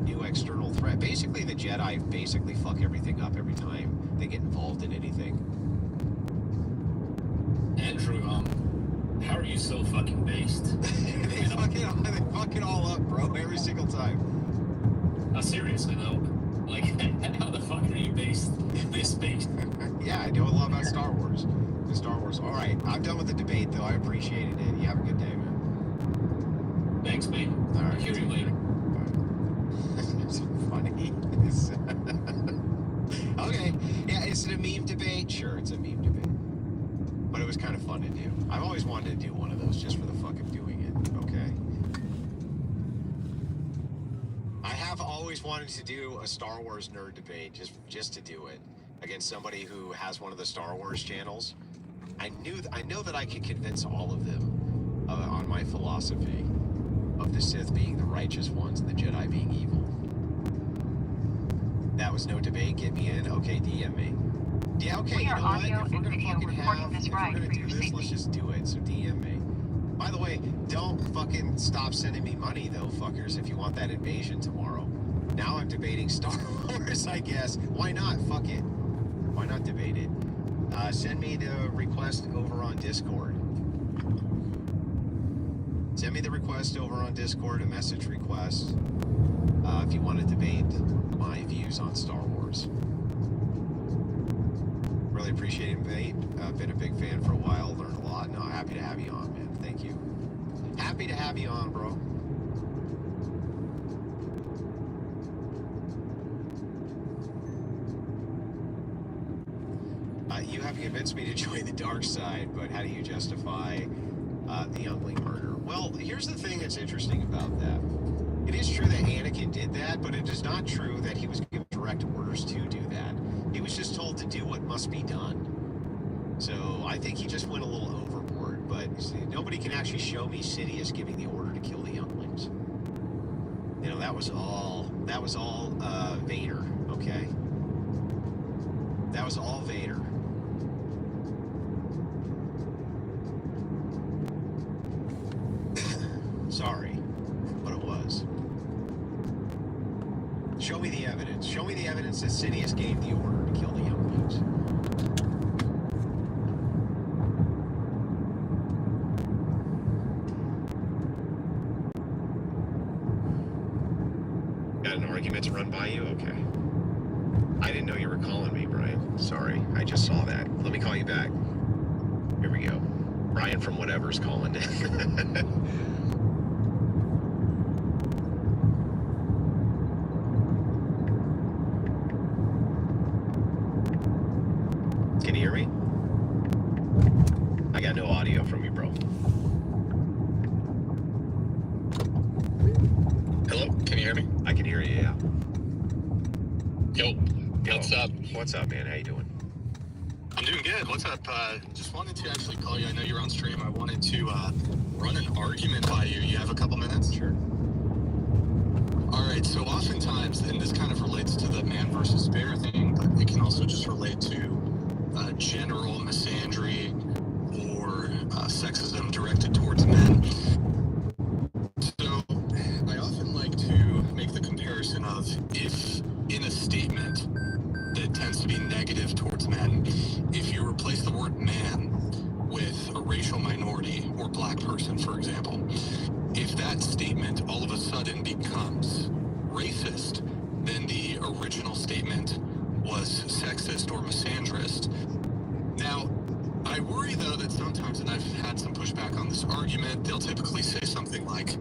new external threat. Basically, the Jedi fuck everything up every time they get involved in anything. Andrew, how are you so fucking based? they fuck it all up, bro, every single time. Seriously though, like, how the fuck are you based? Yeah, I know a lot about Star Wars. All right, I'm done with the debate, though. I appreciated it. You have a good day, man. Thanks, mate. All right. I'll hear you later. It's funny. Okay, yeah, is it a meme debate? Sure, it's a meme debate. But it was kind of fun to do. I've always wanted to do one of those just for the fuck of doing it, okay? I have always wanted to do a Star Wars nerd debate, just to do it, against somebody who has one of the Star Wars channels. I know that I could convince all of them on my philosophy of the Sith being the righteous ones and the Jedi being evil. That was no debate. Get me in. Okay, DM me. Yeah, okay. We You are know what? audio If we're and gonna video fucking recording this ride for your do this, let's safety. just do it. So DM me. By the way, don't fucking stop sending me money though, fuckers. If you want that invasion tomorrow. Now I'm debating Star Wars, I guess. Why not? Fuck it. Why not debate it? Send me the request over on Discord. Send me the request over on Discord, a message request, if you want to debate my views on Star Wars. Really appreciate it, mate. Been a big fan for a while, learned a lot. No, happy to have you on, man. Thank you. Happy to have you on, bro. You have convinced me to join the dark side, but how do you justify the Youngling murder? Well, here's the thing that's interesting about that. It is true that Anakin did that, but it is not true that he was given direct orders to do that. He was just told to do what must be done. So I think he just went a little overboard, but see, nobody can actually show me Sidious giving the order to kill the Younglings. You know, that was all Vader, okay? That was all Vader. Sorry, but it was. Show me the evidence. Show me the evidence that Sidious gave the order to kill the Younglings. Got an argument to run by you? Okay. I didn't know you were calling me, Brian. Sorry, I just saw that. Let me call you back. Here we go. Brian from whatever's calling. Can you hear me? I got no audio from you, bro. Hello, can you hear me? I can hear you, yeah. Yo, what's up? What's up, man? How you doing? I'm doing good. What's up? Just wanted to actually call you. I know you're on stream. I wanted to run an argument by you. You have a couple minutes? Sure. All right. So oftentimes, and this kind of relates to the man versus bear thing, but it can also just relate to general misandry or sexism directed towards men. So I often like to make the comparison of if in a statement that tends to be negative towards men, if you replace the word man with a racial minority or black person, for example, if that statement all of a sudden becomes racist, then the original statement was sexist or misandrist. Now, I worry though that sometimes, and I've had some pushback on this argument, they'll typically say something like,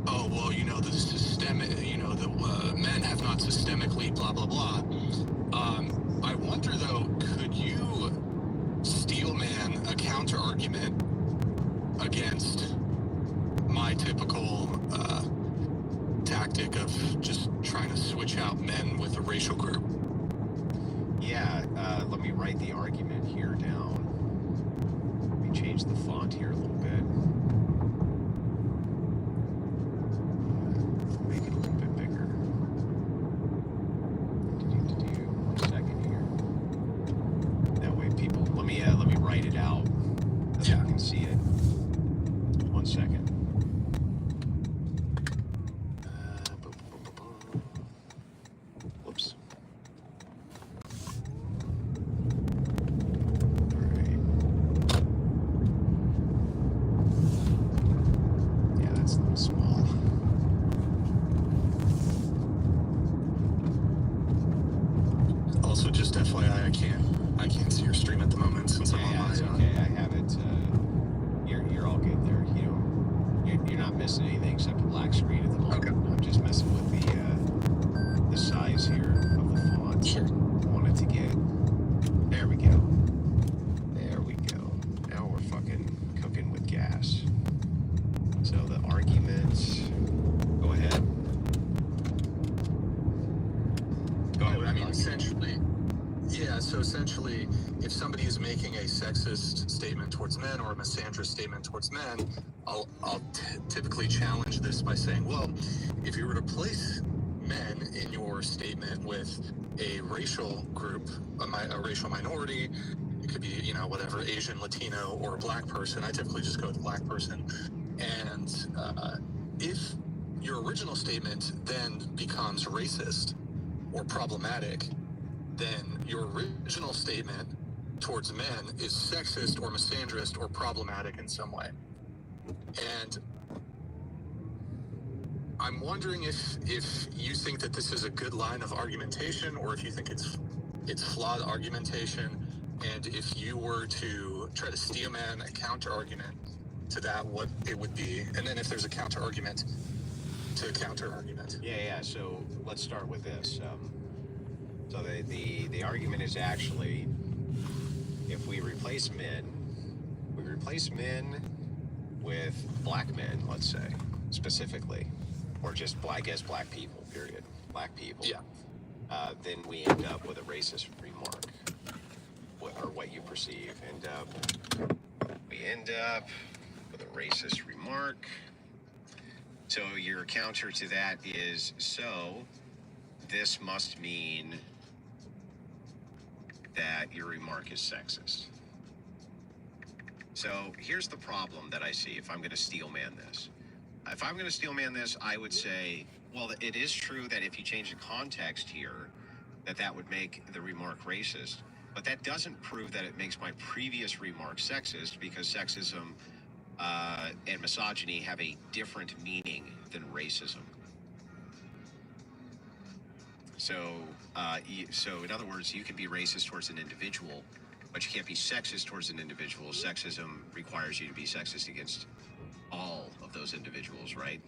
oh, well, the systemic, the men have not systemically blah, blah, blah. I wonder though, could you steel man a counter argument against my typical tactic of just trying to switch out men with a racial group? Yeah, let me write the argument here down. Let me change the font here a little bit. Make it a little bit bigger. 1 second here. That way people, let me write it out so you can see it. 1 second. Whoops. That's a little small. Also, just FYI, I can't see your stream at the moment since I'm on my It's okay. I have it. You're all good there. You're not missing anything except a black screen at the moment. Okay. I'm just messing with the size here of the font. Sure. I wanted to get. There we go. There we go. Now we're fucking cooking with gas. So the arguments. Go ahead. Go ahead. I mean, essentially, yeah. So essentially, if somebody is making a sexist statement towards men or a misandrist statement towards men, I'll typically challenge this by saying, well, if you were to place men in your statement with a racial group, a racial minority, it could be, whatever, Asian, Latino, or a black person. I typically just go with black person. And if your original statement then becomes racist or problematic, then your original statement towards men is sexist or misandrist or problematic in some way. And I'm wondering if you think that this is a good line of argumentation, or if you think it's flawed argumentation, and if you were to try to steel man a counter argument to that, what it would be, and then if there's a counter argument to a counter argument. Yeah. So let's start with this. So the argument is actually, if we replace men with black men, let's say, specifically, or just black people, period, black people. Yeah. Then we end up with a racist remark, or what you perceive. We end up with a racist remark. So your counter to that is, so this must mean that your remark is sexist. So here's the problem that I see if I'm going to steel man this. If I'm going to steel man this, I would say, well, it is true that if you change the context here, that would make the remark racist. But that doesn't prove that it makes my previous remark sexist, because sexism and misogyny have a different meaning than racism. So in other words, you can be racist towards an individual, but you can't be sexist towards an individual. Sexism requires you to be sexist against all of those individuals, right?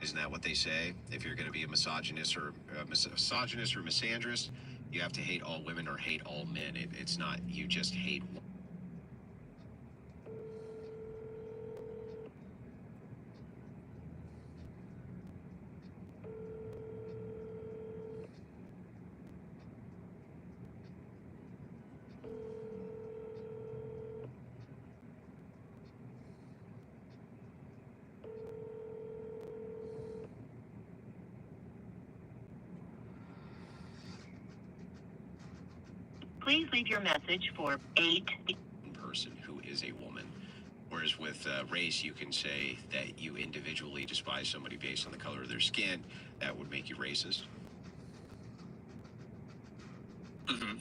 Isn't that what they say? If you're going to be a misogynist or misandrist, you have to hate all women or hate all men. It's not you just hate one. Please leave your message for 8. Person who is a woman. Whereas with race, you can say that you individually despise somebody based on the color of their skin. That would make you racist. Mm-hmm.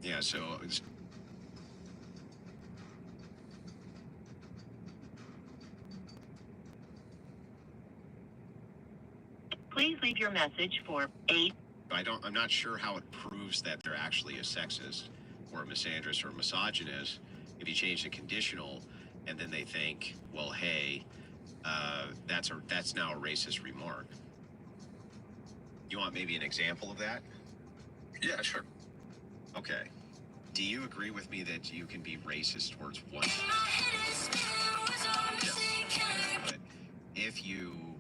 Yeah, so Please leave your message for 8. I'm not sure how it proves that they're actually a sexist or a misandrist or a misogynist if you change the conditional and then they think, well, hey, that's now a racist remark. You want maybe an example of that? Yeah, sure. Okay. Do you agree with me that you can be racist towards one? But if you,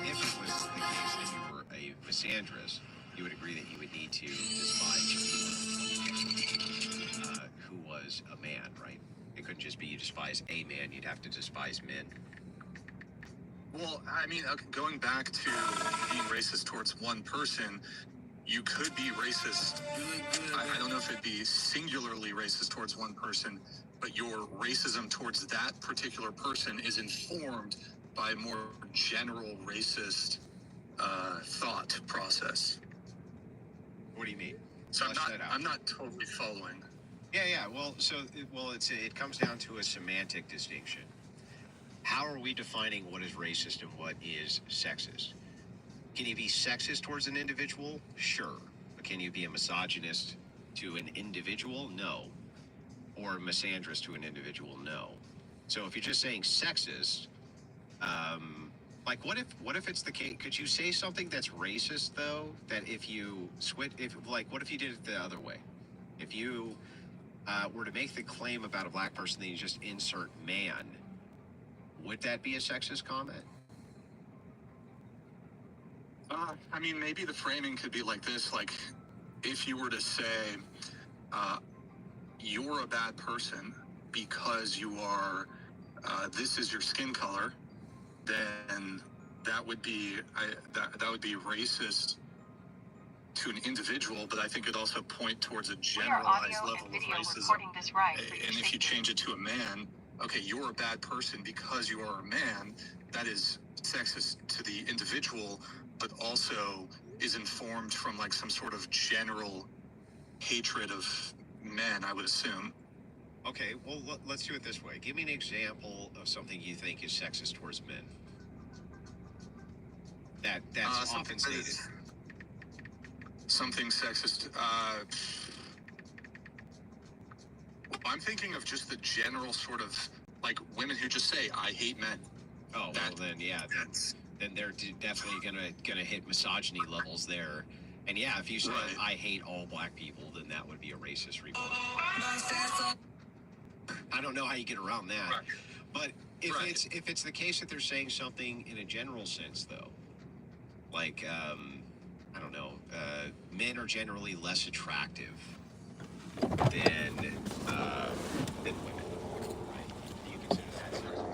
if it was the case that you were a misandrist, you would agree that you would need to despise anyone who was a man, right? It couldn't just be you despise a man, you'd have to despise men. Well, I mean, going back to being racist towards one person, you could be racist. I don't know if it'd be singularly racist towards one person, but your racism towards that particular person is informed by a more general racist thought process. What do you mean? So I'm not totally following. Yeah. Well, it comes down to a semantic distinction. How are we defining what is racist and what is sexist? Can you be sexist towards an individual? Sure. But can you be a misogynist to an individual? No. Or a misandrist to an individual? No. So if you're just saying sexist, like what if it's the case? Could you say something that's racist though? That if you what if you did it the other way? If you were to make the claim about a black person, then you just insert man, would that be a sexist comment? I mean, maybe the framing could be like this, like, if you were to say, you're a bad person because you are, this is your skin color, then that would be, that would be racist to an individual, but I think it'd also point towards a generalized level of racism. And if you change it to a man, okay, you're a bad person because you are a man, that is sexist to the individual, but also is informed from like some sort of general hatred of men, I would assume. Okay, well, let's do it this way. Give me an example of something you think is sexist towards men. That's often stated. Something sexist. I'm thinking of just the general sort of like women who just say, "I hate men." Oh, well, then yeah, then they're definitely gonna hit misogyny levels there. And yeah, if you say I hate all black people, then that would be a racist remark. I don't know how you get around that. Right. But if it's the case that they're saying something in a general sense, though, like I don't know, men are generally less attractive than women. Right? Do you consider that sexist?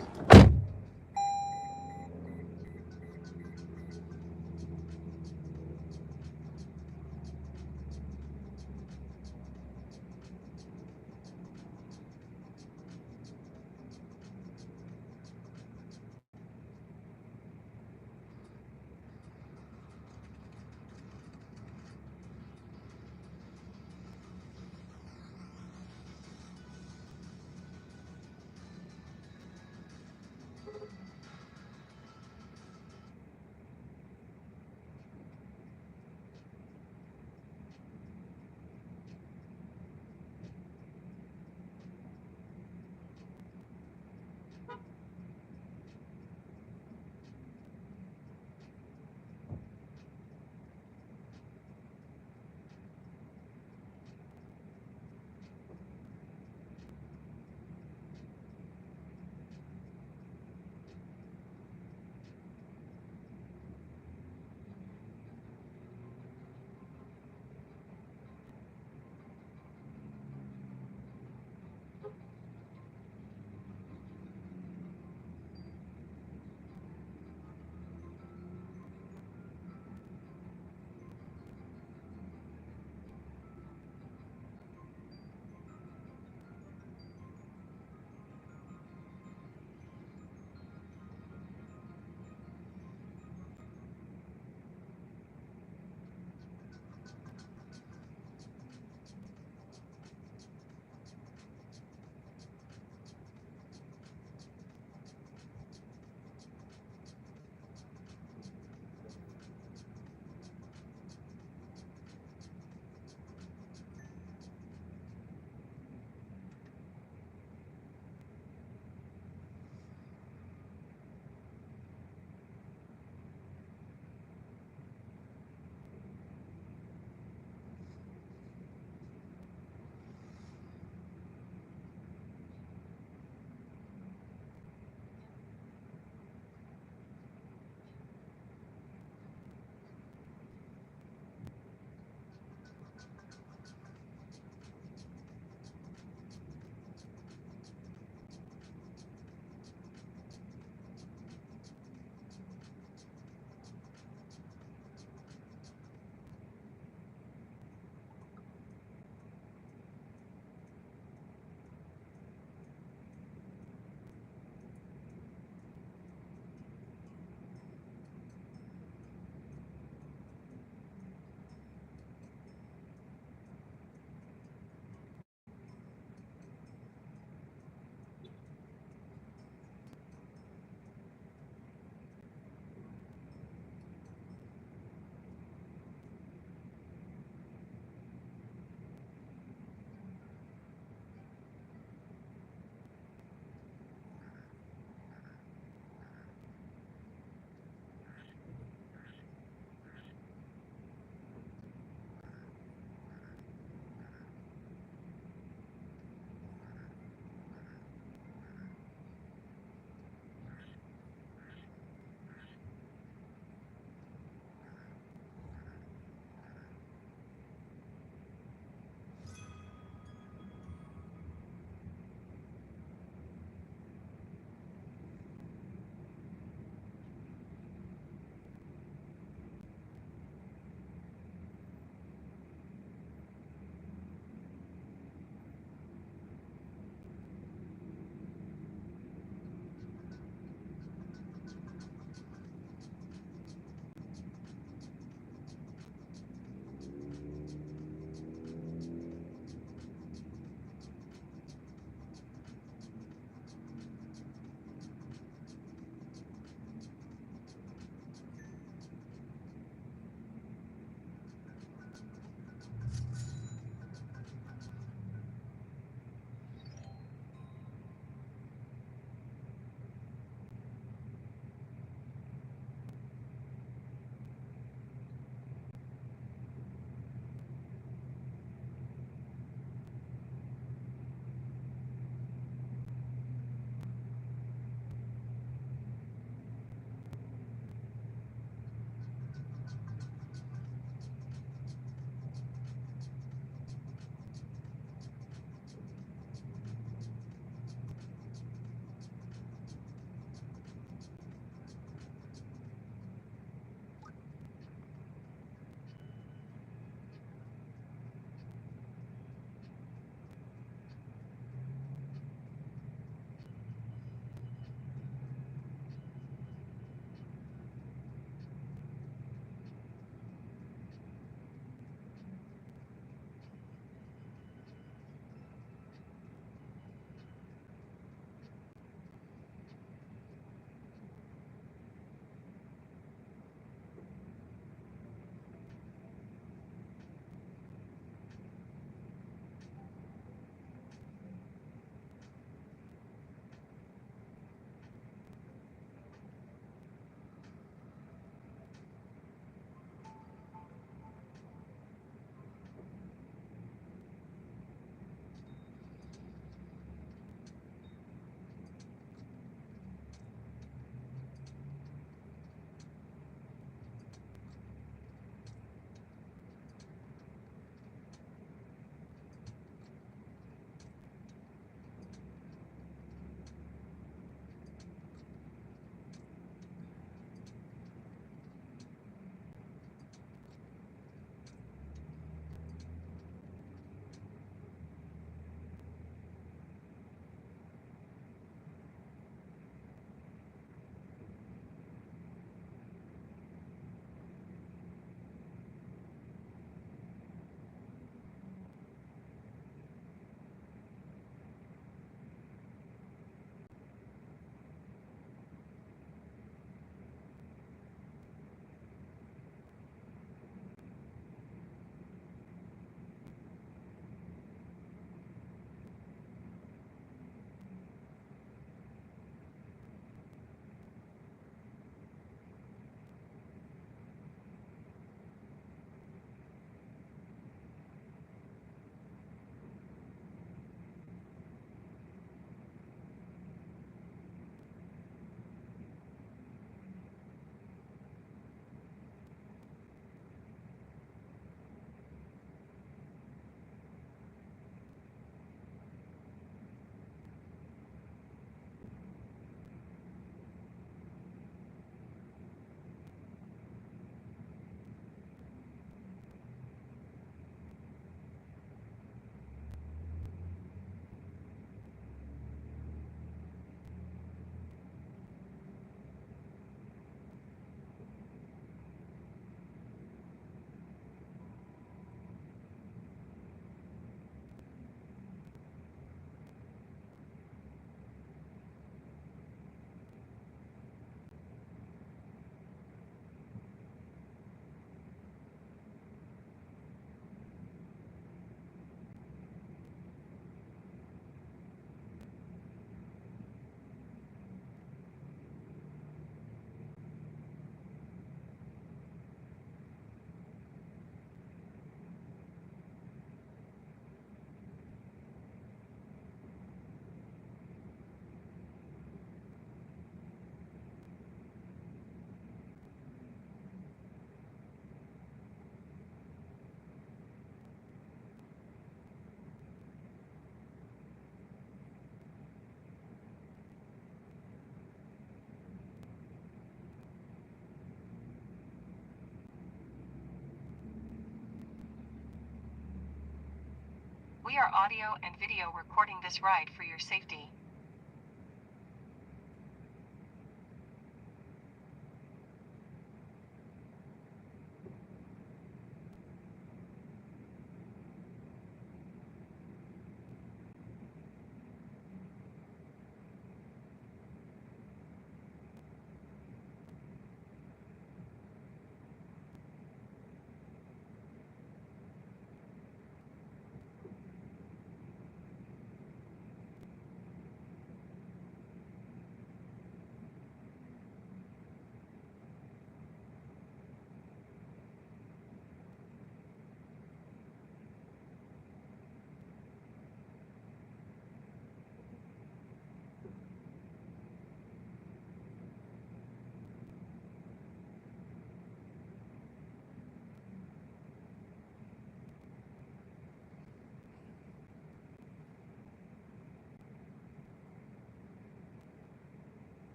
We are audio and video recording this ride for your safety.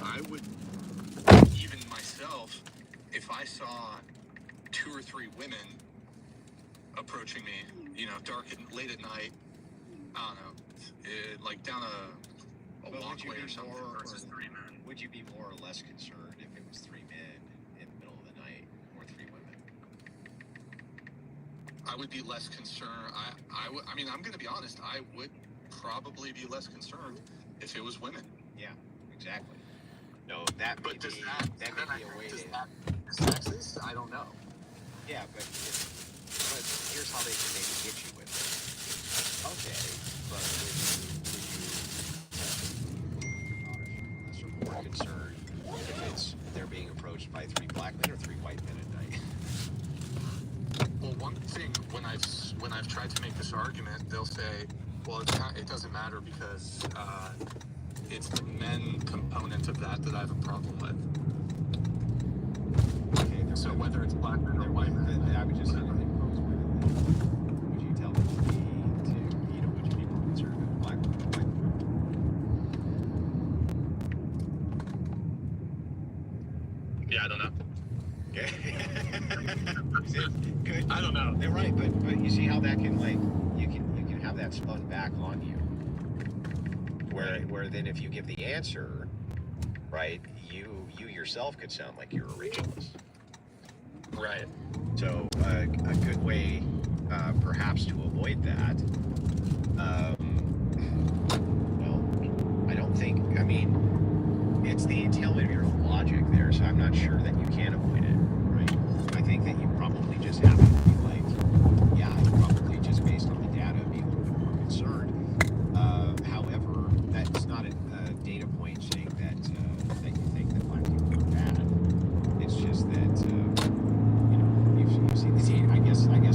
I would, even myself, if I saw 2 or 3 women approaching me, you know, dark and late at night, I don't know, like down a walkway or something versus 3 men. Would you be more or less concerned if it was 3 men in the middle of the night or 3 women? I would be less concerned. I mean, I'm going to be honest. I would probably be less concerned if it was women. Yeah, exactly. No, that may But does be, that that may be a way does to... that is sexist? I don't know. Yeah, but here's how they can maybe get you with it. Okay, but would you more concerned if it's they're being approached by 3 black men or 3 white men at night? Well, one thing when I've tried to make this argument, they'll say, well, it doesn't matter because it's the men component of that I have a problem with. Okay, so whether it's black men or white men, I would just say that they pose women. Would you tell them would you be more concerned with black men or white men? yeah, I don't know. Okay. Good. I don't know. They're right, but you see how that can you can have that spun back on you. Where then if you give the answer, right, you yourself could sound like you're a racialist. Right. So a good way, perhaps to avoid that, well, I don't think. I mean, it's the entailment of your own logic there, so I'm not sure that you can avoid it. Right. I think that you probably just have to be like, yeah, probably just based on the data, be a little bit more concerned. However, that's not a data point saying that that you think that black people are bad. It's just that you see the data. I guess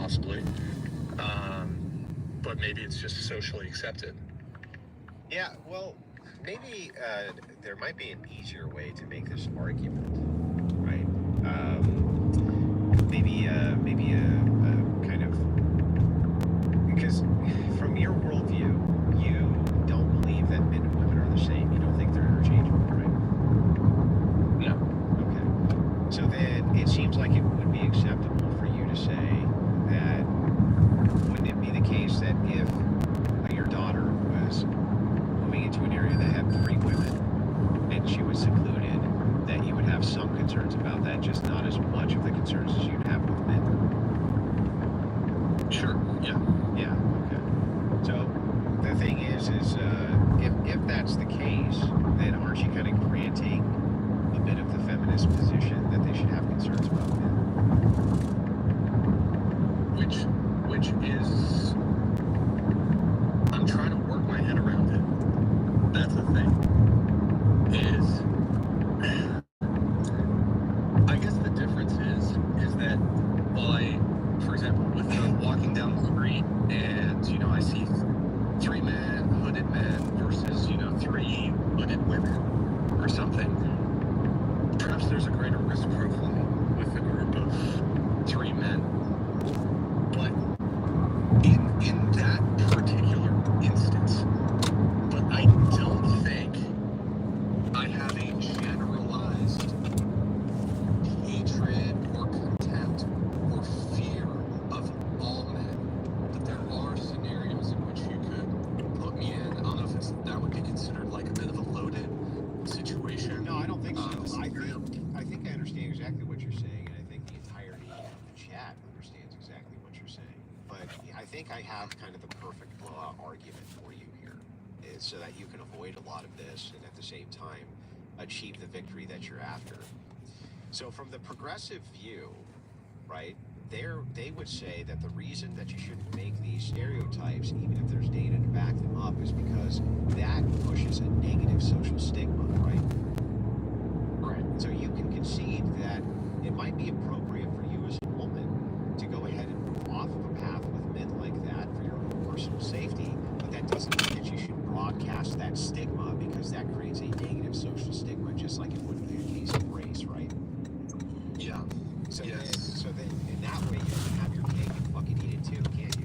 possibly. But maybe it's just socially accepted. Yeah, well, maybe there might be an easier way to make this argument, right? Maybe a kind of, because from your worldview, you don't believe that men and women are the same. You don't think they're interchangeable, right? No. Okay. So then it seems like it would be acceptable for you to say that, wouldn't it be the case that if your daughter was moving into an area that had 3 women and she was secluded, that you would have some concerns about that, just not as much of the concerns as you'd have with men? Sure. Yeah. Yeah, okay. So the thing is if that's the case, then aren't you kind of granting a bit of the feminist position that they should have concerns about men? Which is, I'm trying to work my head around it. That's the thing. Is, I guess the difference is that while for example, with walking down the street and, I see 3 hooded men versus, 3 hooded women or something, perhaps there's a greater risk profile with a group of 3 men. But in that particular instance, but I don't think I have a generalized hatred or contempt or fear of all men. But there are scenarios in which you could put me in. I don't know if that would be considered like a bit of a loaded situation. No, I don't think so. I think I understand exactly what you're saying, and I think the entirety of the chat understands exactly what you're saying. But I think I have kind of the perfect blowout argument for you here, is so that you can avoid a lot of this and at the same time achieve the victory that you're after. So from the progressive view, right, they would say that the reason that you shouldn't make these stereotypes, even if there's data to back them up, is because that pushes a negative social stigma, right? Right. So you can concede that it might be appropriate for you as a woman to go ahead and move off of a path with men like that for your own personal safety, but that doesn't mean that you should broadcast that stigma, because that creates a negative social stigma, just like it would be a case of race, right? Yeah. So Yes. then in that way you can have your cake and fucking eat it too, can't